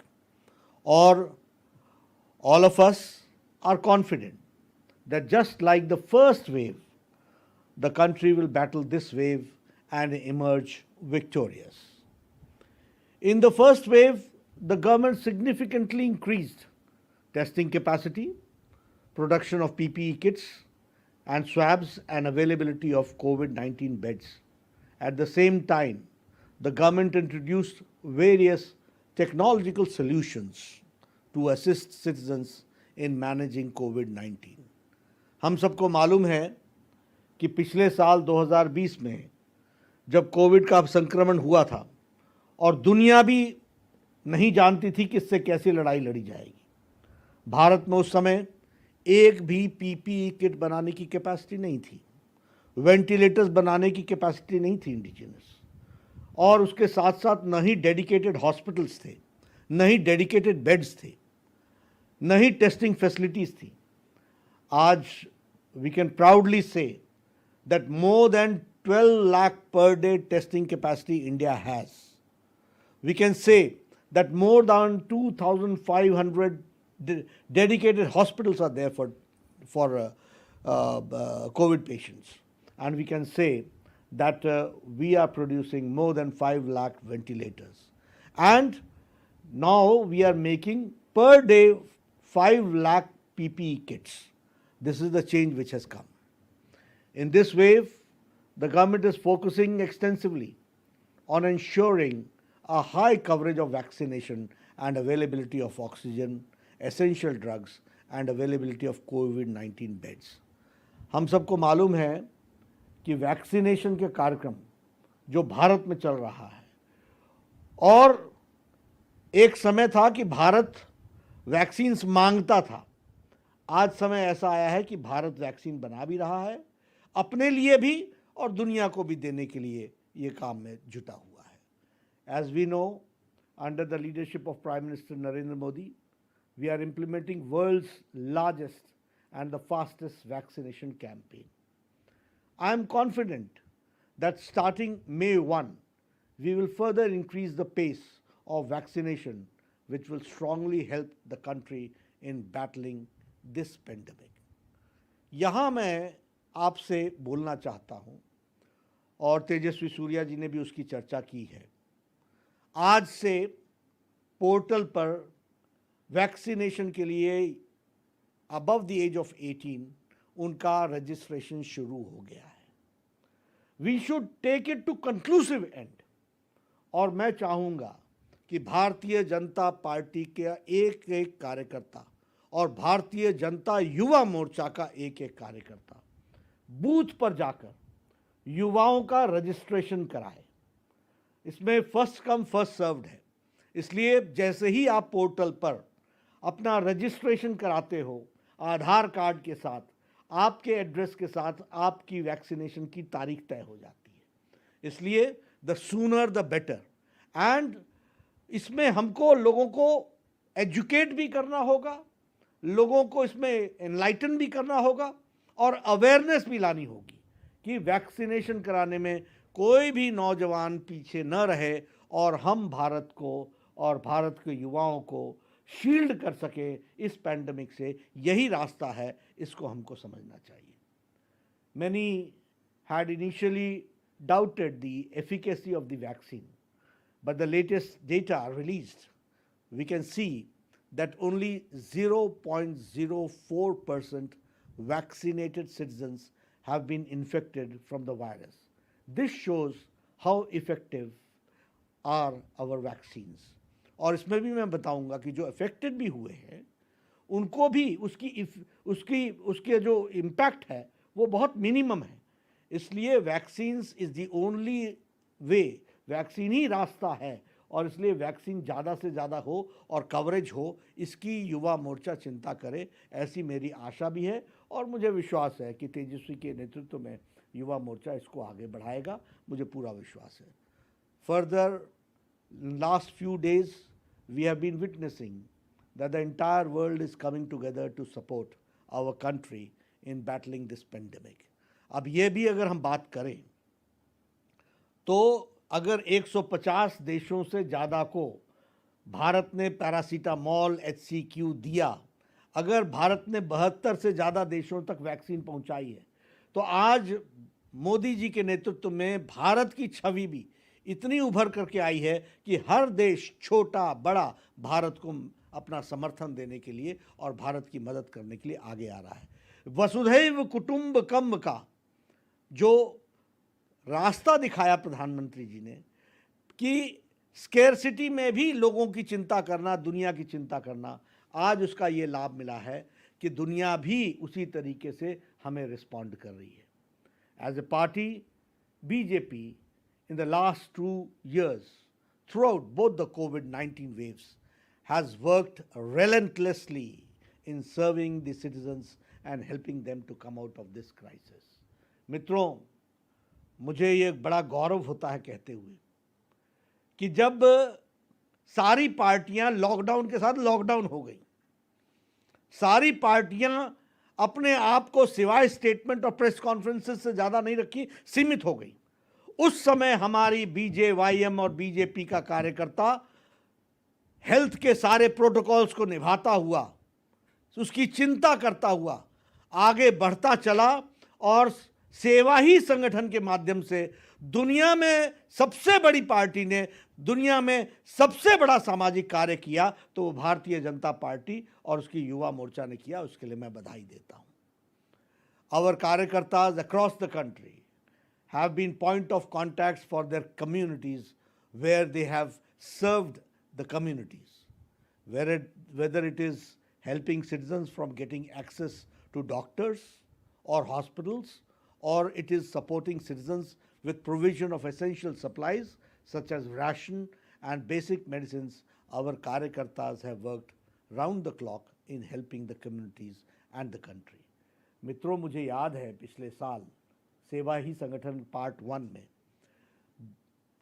Or all of us are confident that just like the first wave, the country will battle this wave and emerge victorious. In the first wave, the government significantly increased testing capacity, production of PPE kits and swabs, and availability of COVID-19 beds. At the same time, the government introduced various technological solutions to assist citizens in managing COVID-19. हम सबको मालूम है कि पिछले साल 2020 में जब Covid का संक्रमण हुआ था और दुनिया भी नहीं जानती थी कि इससे कैसे लड़ाई लड़ी जाएगी, भारत में उस समय एक भी पीपीई किट बनाने की कैपेसिटी नहीं थी, वेंटिलेटर्स बनाने की कैपेसिटी नहीं थी इंडिजिनस, और उसके साथ साथ न ही डेडिकेटेड हॉस्पिटल्स थे, न ही डेडिकेटेड बेड्स थे, न ही टेस्टिंग फैसिलिटीज़ थी. आज we can proudly say that more than 12 lakh per day testing capacity India has. We can say that more than 2,500 dedicated hospitals are there for COVID patients. And we can say that we are producing more than 5 lakh ventilators. And now we are making per day 5 lakh PPE kits. This is the change which has come. In this wave, the government is focusing extensively on ensuring a high coverage of vaccination and availability of oxygen, essential drugs, and availability of COVID-19 beds. हम सबको मालूम है कि vaccination के कार्यक्रम जो भारत में चल रहा है, और एक समय था कि भारत वैक्सीन्स मांगता था, आज समय ऐसा आया है कि भारत वैक्सीन बना भी रहा है, अपने लिए भी और दुनिया को भी देने के लिए ये काम में जुटा हुआ है. As we know, under the leadership of Prime Minister Narendra Modi, we are implementing world's largest and the fastest vaccination campaign. I am confident that starting May 1, we will further increase the pace of vaccination, which will strongly help the country in battling this pandemic. यहाँ मैं आपसे बोलना चाहता हूँ, और तेजस्वी सूर्या जी ने भी उसकी चर्चा की है. आज से पोर्टल पर वैक्सीनेशन के लिए अबव द एज ऑफ 18 उनका रजिस्ट्रेशन शुरू हो गया है. We should take it to conclusive end. और मैं चाहूँगा कि भारतीय जनता पार्टी के एक एक कार्यकर्ता और भारतीय जनता युवा मोर्चा का एक एक कार्यकर्ता बूथ पर जाकर युवाओं का रजिस्ट्रेशन कराए. इसमें फर्स्ट कम फर्स्ट सर्व्ड है, इसलिए जैसे ही आप पोर्टल पर अपना रजिस्ट्रेशन कराते हो, आधार कार्ड के साथ, आपके एड्रेस के साथ आपकी वैक्सीनेशन की तारीख तय हो जाती है. इसलिए the sooner the better. And इसमें हमको लोगों को एजुकेट भी करना होगा, लोगों को इसमें एनलाइटन भी करना होगा और अवेयरनेस भी लानी होगी कि वैक्सीनेशन कराने में कोई भी नौजवान पीछे न रहे और हम भारत को और भारत के युवाओं को शील्ड कर सके इस पैंडमिक से. यही रास्ता है, इसको हमको समझना चाहिए. Many had initially doubted the efficacy of the vaccine, but the latest data released, we can see that only 0.04% vaccinated citizens have been infected from the virus. This shows how effective are our vaccines. और इसमें भी मैं बताऊंगा कि जो affected भी हुए हैं उनको भी उसके जो इम्पैक्ट है वो बहुत मिनिमम है. इसलिए vaccines is the only way, vaccine ही रास्ता है और इसलिए वैक्सीन ज़्यादा से ज़्यादा हो और कवरेज हो, इसकी युवा मोर्चा चिंता करे, ऐसी मेरी आशा भी है और मुझे विश्वास है कि तेजस्वी के नेतृत्व में युवा मोर्चा इसको आगे बढ़ाएगा, मुझे पूरा विश्वास है। Further, last few days we have been witnessing that the entire world is coming together to support our country in battling this pandemic. अब ये भी अगर हम बात करें तो अगर 150 देशों से ज़्यादा को भारत ने पैरासीटामोल HCQ दिया, अगर भारत ने 72 से ज़्यादा देशों तक वैक्सीन पहुंचाई है, तो आज मोदी जी के नेतृत्व में भारत की छवि भी इतनी उभर करके आई है कि हर देश, छोटा बड़ा, भारत को अपना समर्थन देने के लिए और भारत की मदद करने के लिए आगे आ रहा है। वसुधैव कुटुंबकम का जो रास्ता दिखाया प्रधानमंत्री जी ने कि स्केर्सिटी में भी लोगों की चिंता करना, दुनिया की चिंता करना, आज उसका ये लाभ मिला है कि दुनिया भी उसी तरीके से हमें रिस्पॉन्ड कर रही है। As a party, BJP in the last 2 years, throughout both the COVID-19 waves, has worked relentlessly in serving the citizens and helping them to come out of this crisis. मित्रों, मुझे ये बड़ा गौरव होता है कहते हुए कि जब सारी पार्टियां लॉकडाउन के साथ लॉकडाउन हो गई, सारी पार्टियां अपने आप को सिवाय स्टेटमेंट और प्रेस कॉन्फ्रेंसेस से ज़्यादा नहीं रखी, सीमित हो गई, उस समय हमारी BJYM और बीजेपी का कार्यकर्ता हेल्थ के सारे प्रोटोकॉल्स को निभाता हुआ, उसकी चिंता करता हुआ आगे बढ़ता चला और सेवा ही संगठन के माध्यम से दुनिया में सबसे बड़ी पार्टी ने दुनिया में सबसे बड़ा सामाजिक कार्य किया तो वो भारतीय जनता पार्टी और उसकी युवा मोर्चा ने किया। उसके लिए मैं बधाई देता हूं। Our कार्यकर्ताज across the country have been point of contacts for their communities where they have served the communities, whether it is helping citizens from getting access to doctors or hospitals, or it is supporting citizens with provision of essential supplies such as ration and basic medicines. Our Karyakartas have worked round the clock in helping the communities and the country. मित्रों, मुझे याद है पिछले साल सेवा ही संगठन part 1 में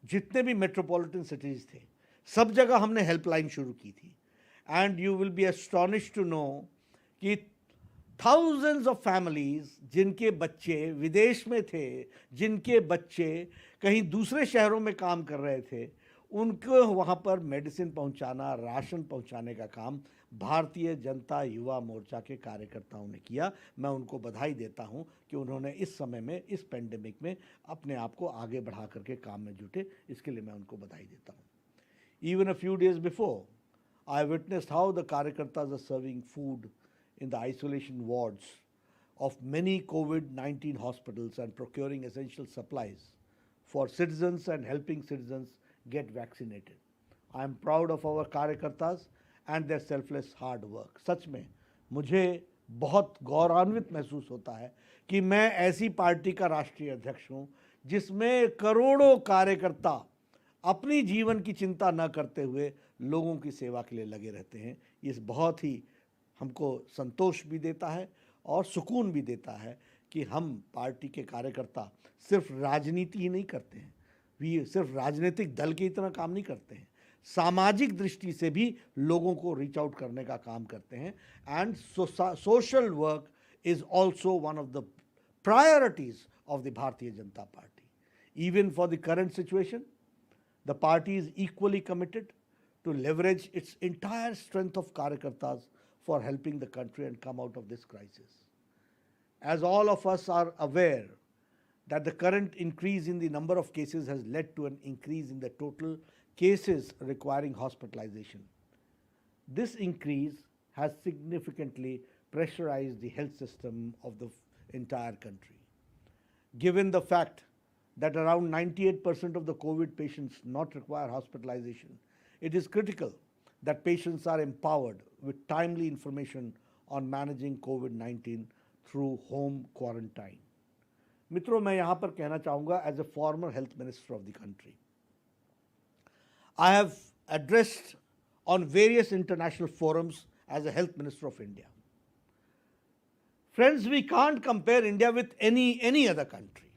जितने भी मेट्रोपॉलिटन सिटीज़ थे, सब जगह हमने हेल्पलाइन शुरू की थी। And you will be astonished to know कि थाउजेंड्स ऑफ फैमिलीज जिनके बच्चे विदेश में थे, जिनके बच्चे कहीं दूसरे शहरों में काम कर रहे थे, उनको वहाँ पर मेडिसिन पहुँचाना, राशन पहुँचाने का काम भारतीय जनता युवा मोर्चा के कार्यकर्ताओं ने किया। मैं उनको बधाई देता हूं कि उन्होंने इस समय में, इस पेंडेमिक में अपने आप को आगे बढ़ा करके काम में जुटे, इसके लिए मैं उनको बधाई देता हूं। Even a few days before, I witnessed how the Karyakartas are serving food in the isolation wards of many COVID-19 hospitals and procuring essential supplies for citizens and helping citizens get vaccinated. I am proud of our Karyakartas and their selfless hard work. सच में मुझे बहुत गौरवान्वित महसूस होता है कि मैं ऐसी पार्टी का राष्ट्रीय अध्यक्ष हूँ जिसमें करोड़ों कार्यकर्ता अपनी जीवन की चिंता न करते हुए लोगों की सेवा के लिए लगे रहते हैं। ये बहुत ही हमको संतोष भी देता है और सुकून भी देता है कि हम पार्टी के कार्यकर्ता सिर्फ राजनीति ही नहीं करते हैं, वे सिर्फ राजनीतिक दल की तरह काम नहीं करते हैं, सामाजिक दृष्टि से भी लोगों को रीच आउट करने का काम करते हैं। And social work is also one of the priorities of the Bharatiya Janata party. Even for the current situation, the party is equally committed to leverage its entire strength of Karyakartas for helping the country and come out of this crisis. As all of us are aware that the current increase in the number of cases has led to an increase in the total cases requiring hospitalization. This increase has significantly pressurized the health system of the entire country. Given the fact that around 98% of the COVID patients not require hospitalization, it is critical that patients are empowered with timely information on managing COVID-19 through home quarantine. मित्रों, मैं यहाँ पर कहना चाहूँगा as a former health minister of the country, I have addressed on various international forums as a Health Minister of India. Friends, we can't compare India with any other country.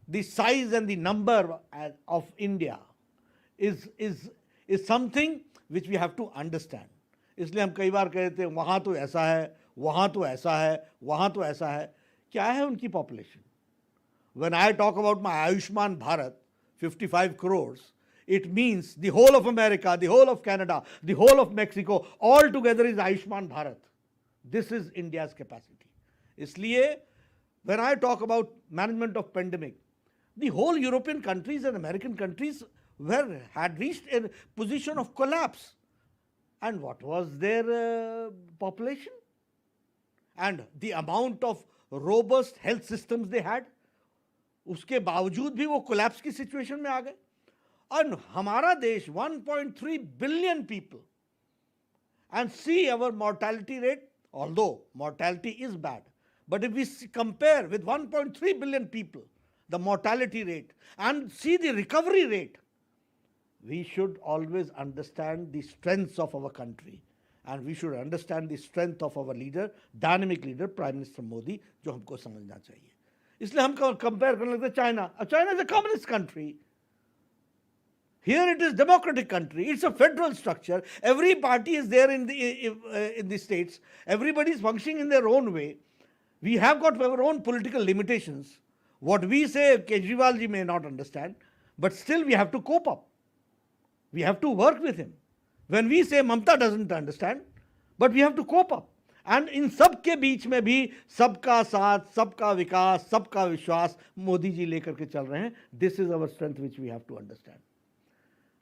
The size and the number of India is something which we have to understand. इसलिए हम कई बार कहते हैं वहाँ तो ऐसा है, वहाँ तो ऐसा है, वहाँ तो ऐसा है. क्या है उनकी population? When I talk about my Ayushman Bharat, 55 crores, it means the whole of America, the whole of Canada, the whole of Mexico, all together is Ayushman Bharat. This is India's capacity. इसलिए when I talk about management of pandemic, the whole European countries and American countries had reached a position of collapse. And what was their population? And the amount of robust health systems they had, उसके बावजूद भी वो collapse की situation में आ गए. और हमारा देश 1.3 billion people, and see our mortality rate, although mortality is bad, but if we compare with 1.3 billion people, the mortality rate, and see the recovery rate, we should always understand the strengths of our country, and we should understand the strength of our leader, dynamic leader, Prime Minister Modi, जो हमको समझना चाहिए. इसलिए हम compare करने लगते हैं China. China is a communist country. Here it is democratic country. It's a federal structure. Every party is there in the states. Everybody is functioning in their own way. We have got our own political limitations. What we say, Kejriwal ji may not understand, but still we have to cope up. We have to work with him. When we say Mamta doesn't understand, but we have to cope up. And in सबके बीच में भी सबका साथ, सबका विकास, सबका विश्वास मोदी जी लेकर के चल रहे हैं. This is our strength which we have to understand.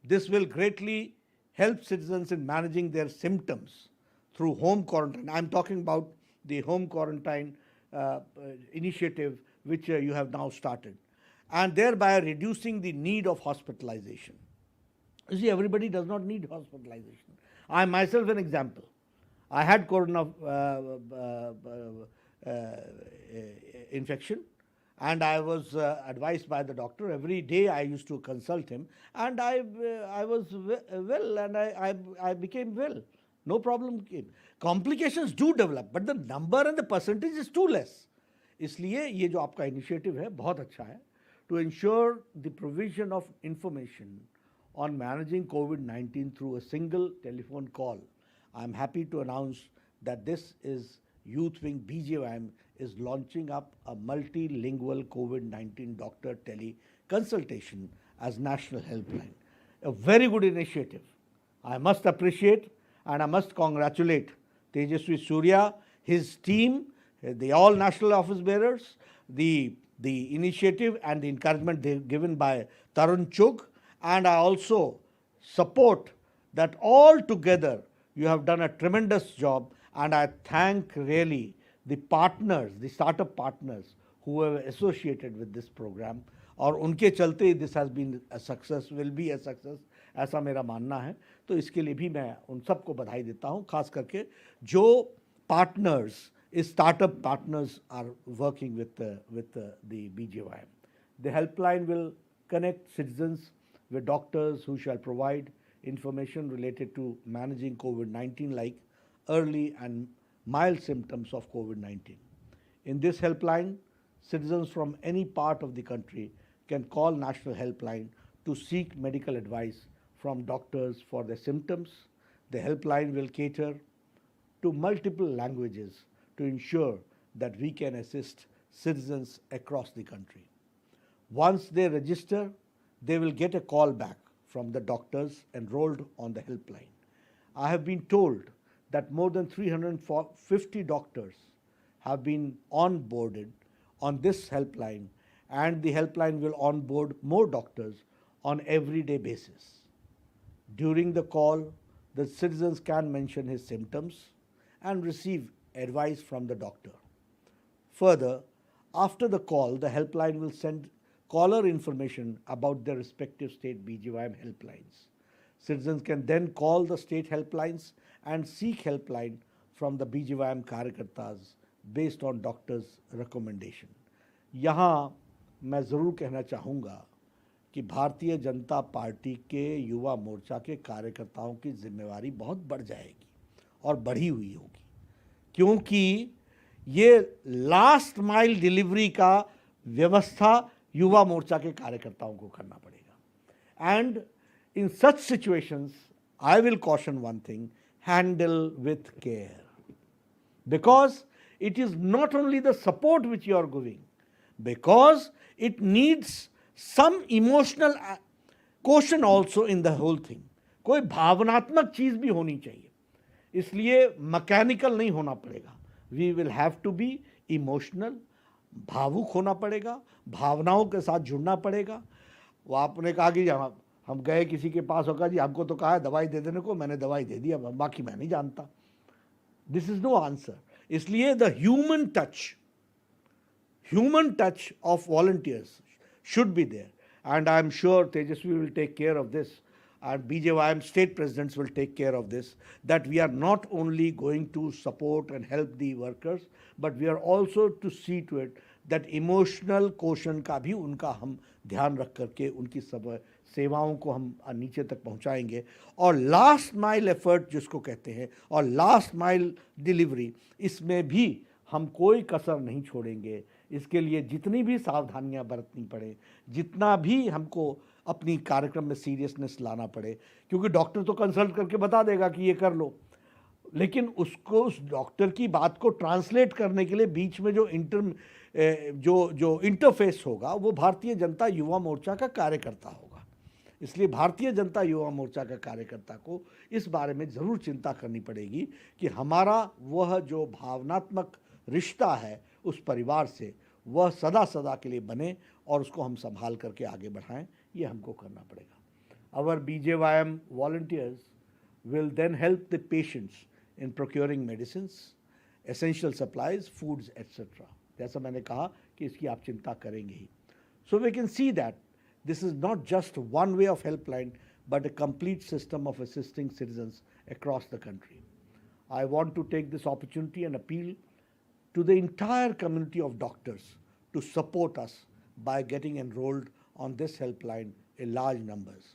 This will greatly help citizens in managing their symptoms through home quarantine. I'm talking about the home quarantine initiative which you have now started, and thereby reducing the need of hospitalization. You see, everybody does not need hospitalization. I myself an example. I had corona infection, and I was advised by the doctor. Every day I used to consult him, and I was well, and I became well. No problem came. Complications do develop, but the number and the percentage is too less. इसलिए ये जो आपका initiative है बहुत अच्छा है. To ensure the provision of information on managing COVID-19 through a single telephone call, I am happy to announce that this is Youth Wing Bjym is launching up a multilingual COVID-19 doctor tele-consultation as national helpline. A very good initiative. I must appreciate and I must congratulate Tejaswi Surya, his team, the all national office bearers, the initiative and the encouragement given by Tarun Chugh, and I also support that all together you have done a tremendous job, and I thank really the partners, the startup partners who have associated with this program, और उनके चलते this has been a success, will be a success, ऐसा मेरा मानना है. तो इसके लिए भी मैं उन सबको बधाई देता हूँ, खास करके जो partners, startup partners are working with the BJYM. The helpline will connect citizens with doctors who shall provide information related to managing COVID-19 like early and mild symptoms of COVID-19. In this helpline, citizens from any part of the country can call National Helpline to seek medical advice from doctors for their symptoms. The helpline will cater to multiple languages to ensure that we can assist citizens across the country. Once they register, they will get a call back from the doctors enrolled on the helpline. I have been told that more than 350 doctors have been onboarded on this helpline, and the helpline will onboard more doctors on everyday basis. During the call, the citizens can mention his symptoms and receive advice from the doctor. Further, after the call, the helpline will send caller information about their respective state BJYM helplines. Citizens can then call the state helplines and seek helpline from the BJYM कार्यकर्तास based on doctor's recommendation. यहाँ मैं ज़रूर कहना चाहूँगा कि Bharatiya Janata party के युवा मोर्चा के कार्यकर्ताओं की जिम्मेवारी बहुत बढ़ जाएगी और बढ़ी हुई होगी, क्योंकि ये लास्ट माइल डिलीवरी का व्यवस्था युवा मोर्चा के कार्यकर्ताओं को करना पड़ेगा. And in such situations I will caution one thing, handle with care, because it is not only the support which you are giving, because it needs some emotional quotient also in the whole thing. कोई भावनात्मक चीज भी होनी चाहिए, इसलिए mechanical नहीं होना पड़ेगा. We will have to be emotional, भावुक होना पड़ेगा, भावनाओं के साथ जुड़ना पड़ेगा. वो आपने कहा कि हम गए किसी के पास, होगा जी हमको तो कहा है दवाई दे देने को, मैंने दवाई दे दी, अब बाकी मैं नहीं जानता. This is no answer. इसलिए the human touch of volunteers should be there, and I am sure Tejasvi will take care of this, and BJYM state presidents will take care of this, that we are not only going to support and help the workers, but we are also to see to it that emotional quotient का भी उनका हम ध्यान रख करके उनकी सब सेवाओं को हम नीचे तक पहुंचाएंगे. और लास्ट माइल एफर्ट जिसको कहते हैं और लास्ट माइल डिलीवरी, इसमें भी हम कोई कसर नहीं छोड़ेंगे. इसके लिए जितनी भी सावधानियां बरतनी पड़े, जितना भी हमको अपनी कार्यक्रम में सीरियसनेस लाना पड़े, क्योंकि डॉक्टर तो कंसल्ट करके बता देगा कि ये कर लो, लेकिन उसको उस डॉक्टर की बात को ट्रांसलेट करने के लिए बीच में जो इंटरफेस होगा वो भारतीय जनता युवा मोर्चा का कार्यकर्ता होगा. इसलिए भारतीय जनता युवा मोर्चा का कार्यकर्ता को इस बारे में ज़रूर चिंता करनी पड़ेगी कि हमारा वह जो भावनात्मक रिश्ता है उस परिवार से, वह सदा सदा के लिए बने और उसको हम संभाल करके आगे बढ़ाएं. ये हमको करना पड़ेगा. Our BJYM volunteers will then help the patients in procuring medicines, essential supplies, foods, etc. जैसा मैंने कहा कि इसकी आप चिंता करेंगे ही. So we can see that this is not just one way of helpline, but a complete system of assisting citizens across the country. I want to take this opportunity and appeal to the entire community of doctors to support us by getting enrolled on this helpline in large numbers.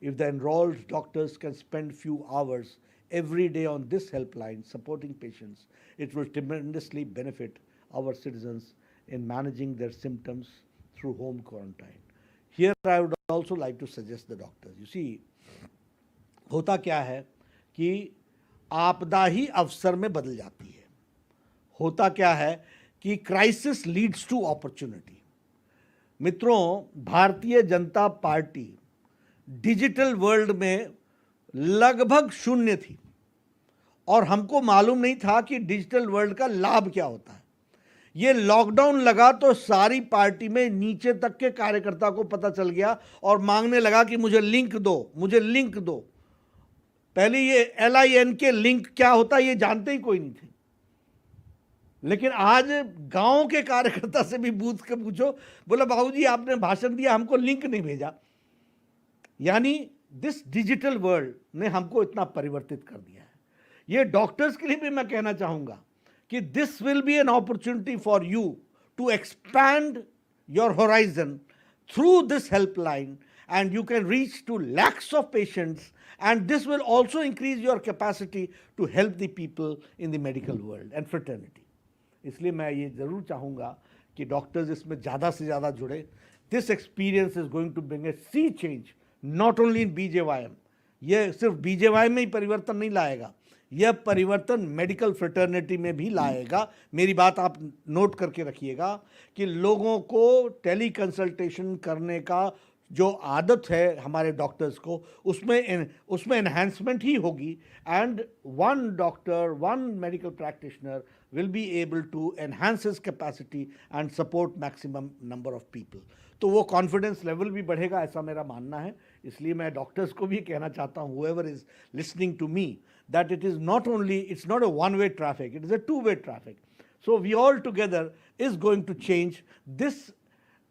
If the enrolled doctors can spend few hours every day on this helpline supporting patients, it will tremendously benefit our citizens in managing their symptoms through home quarantine. Here I would also like to suggest the doctors. You see, होता क्या है कि आपदा ही अवसर में बदल जाती है. होता क्या है कि क्राइसिस लीड्स टू अपॉर्चुनिटी. मित्रों, Bharatiya Janata party digital world में लगभग शून्य थी और हमको मालूम नहीं था कि डिजिटल वर्ल्ड का लाभ क्या होता है. ये लॉकडाउन लगा तो सारी पार्टी में नीचे तक के कार्यकर्ता को पता चल गया और मांगने लगा कि मुझे लिंक दो, मुझे लिंक दो. पहले ये LIN के लिंक क्या होता है ये जानते ही कोई नहीं थे, लेकिन आज गांव के कार्यकर्ता से भी पूछ के पूछो, बोला बाबूजी आपने भाषण दिया हमको लिंक नहीं भेजा. यानी दिस डिजिटल वर्ल्ड ने हमको इतना परिवर्तित कर दिया है. ये डॉक्टर्स के लिए भी मैं कहना चाहूंगा कि this will be an opportunity for you to expand your horizon through this helpline, and you can reach to lakhs of patients, and this will also increase your capacity to help the people in the medical world and fraternity. इसलिए मैं ये ज़रूर चाहूँगा कि doctors इसमें ज़्यादा से ज़्यादा जुड़े. This experience is going to bring a sea change not only in BJYM. ये सिर्फ BJYM में ही परिवर्तन नहीं लाएगा, यह परिवर्तन मेडिकल फ्रेटर्निटी में भी लाएगा. मेरी बात आप नोट करके रखिएगा कि लोगों को टेली कंसल्टेशन करने का जो आदत है हमारे डॉक्टर्स को, उसमें एनहांसमेंट ही होगी. And one doctor, one medical practitioner will be able to enhance his capacity and support maximum number of people. तो वो कॉन्फिडेंस लेवल भी बढ़ेगा, ऐसा मेरा मानना है. इसलिए मैं डॉक्टर्स को भी कहना चाहता हूँ, whoever is listening to me, that it is not only, it's not a one-way traffic, it is a two-way traffic. So we all together is going to change this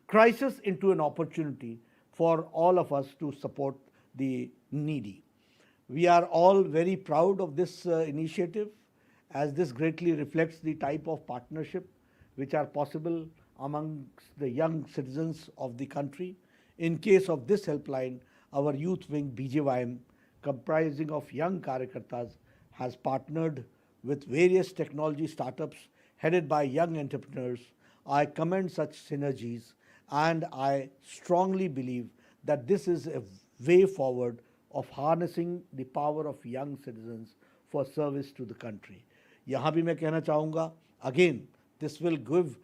crisis into an opportunity for all of us to support the needy. We are all very proud of this initiative, as this greatly reflects the type of partnership which are possible amongst the young citizens of the country In case of this helpline, our youth wing BJYM, comprising of young Karyakartas, has partnered with various technology startups headed by young entrepreneurs. I commend such synergies and I strongly believe that this is a way forward of harnessing the power of young citizens for service to the country. यहाँ भी मैं कहना चाहूँगा, again, this will give,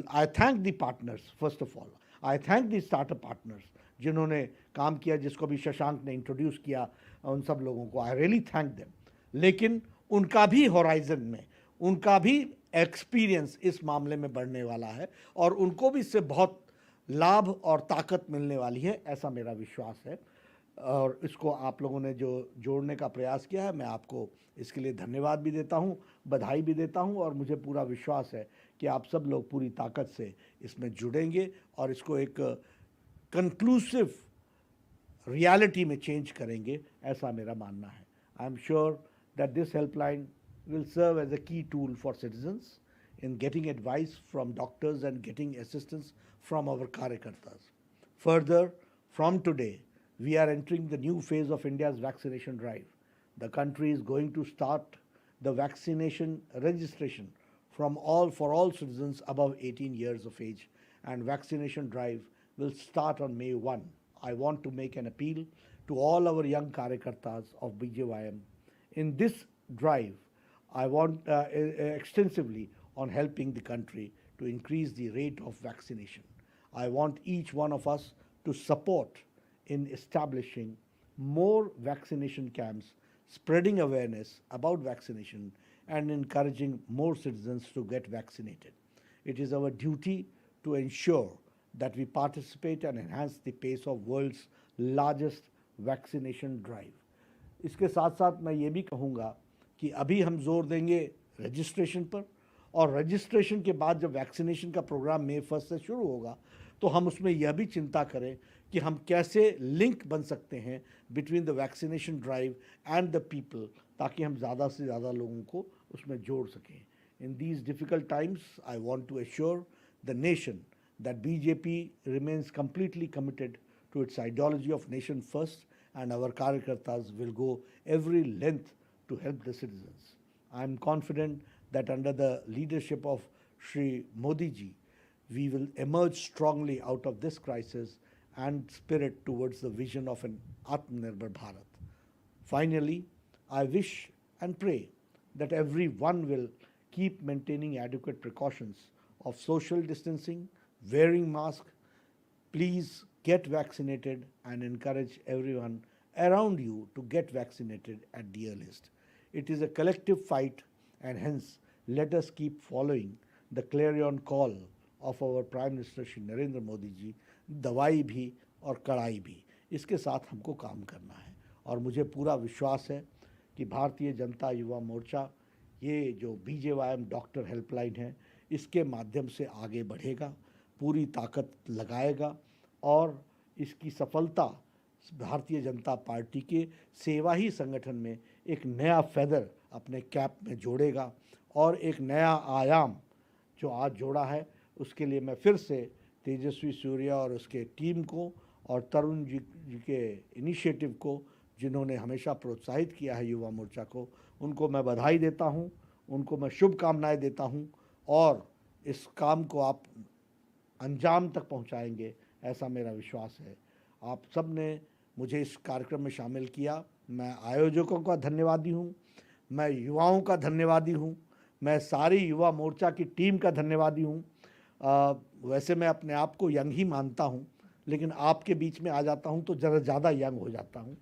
I thank the partners, first of all. I thank the startup partners जिन्होंने काम किया, जिसको भी शशांक ने इंट्रोड्यूस किया, उन सब लोगों को I really thank them. लेकिन उनका भी होराइजन में, उनका भी एक्सपीरियंस इस मामले में बढ़ने वाला है और उनको भी इससे बहुत लाभ और ताकत मिलने वाली है, ऐसा मेरा विश्वास है। और इसको आप लोगों ने जो जोड़ने का प्रयास किया है, मैं आपको इसके लिए धन्यवाद भी देता हूँ, बधाई भी देता हूँ और मुझे पूरा विश्वास है कि आप सब लोग पूरी ताकत से इसमें जुड़ेंगे और इसको एक कंक्लूसिव रियलिटी में चेंज करेंगे, ऐसा मेरा मानना है। I am sure that this helpline will serve as a key tool for citizens in getting advice from doctors and getting assistance from our Karyakartas. Further, from today, we are entering the new phase of India's vaccination drive. The country is going to start the vaccination registration for all citizens above 18 years of age, and vaccination drive will start on May 1. I want to make an appeal to all our young Karyakartas of BJYM. In this drive, I want extensively on helping the country to increase the rate of vaccination. I want each one of us to support in establishing more vaccination camps, spreading awareness about vaccination and encouraging more citizens to get vaccinated. It is our duty to ensure that we participate and enhance the pace of world's largest vaccination drive. इसके साथ साथ मैं ये भी कहूँगा कि अभी हम जोर देंगे रजिस्ट्रेशन पर और रजिस्ट्रेशन के बाद जब वैक्सीनेशन का प्रोग्राम मई 1 से शुरू होगा तो हम उसमें यह भी चिंता करें कि हम कैसे लिंक बन सकते हैं between the vaccination drive and the people, ताकि हम ज़्यादा से ज़्यादा लोगों को उसमें जोड़ सकें. In these difficult times I want to assure the nation that BJP remains completely committed to its ideology of nation first, and our Karyakartas will go every length to help the citizens. I am confident that under the leadership of Shri Modi ji, we will emerge strongly out of this crisis and spirit towards the vision of an Atmanirbhar Bharat. Finally, I wish and pray that everyone will keep maintaining adequate precautions of social distancing, wearing masks. Please get vaccinated and encourage everyone around you to get vaccinated at the earliest. It is a collective fight, and hence let us keep following the clarion call of our Prime Minister Shri Narendra Modi ji, दवाई भी और कड़ाई भी. इसके साथ हमको काम करना है और मुझे पूरा विश्वास है कि भारतीय जनता युवा मोर्चा ये जो BJYM डॉक्टर हेल्पलाइन है इसके माध्यम से आगे बढ़ेगा, पूरी ताकत लगाएगा और इसकी सफलता भारतीय जनता पार्टी के सेवा ही संगठन में एक नया फेदर अपने कैप में जोड़ेगा और एक नया आयाम जो आज जोड़ा है उसके लिए मैं फिर से तेजस्वी सूर्या और उसके टीम को और तरुण जी के इनिशिएटिव को जिन्होंने हमेशा प्रोत्साहित किया है युवा मोर्चा को, उनको मैं बधाई देता हूं, उनको मैं शुभकामनाएं देता हूं और इस काम को आप अंजाम तक पहुंचाएंगे, ऐसा मेरा विश्वास है. आप सब ने मुझे इस कार्यक्रम में शामिल किया. मैं आयोजकों का धन्यवादी हूं, मैं युवाओं का धन्यवादी हूं, मैं सारी युवा मोर्चा की टीम का धन्यवादी हूं. वैसे मैं अपने आप को यंग ही मानता हूं, लेकिन आपके बीच में आ जाता हूं तो ज़रा ज़्यादा यंग हो जाता हूं.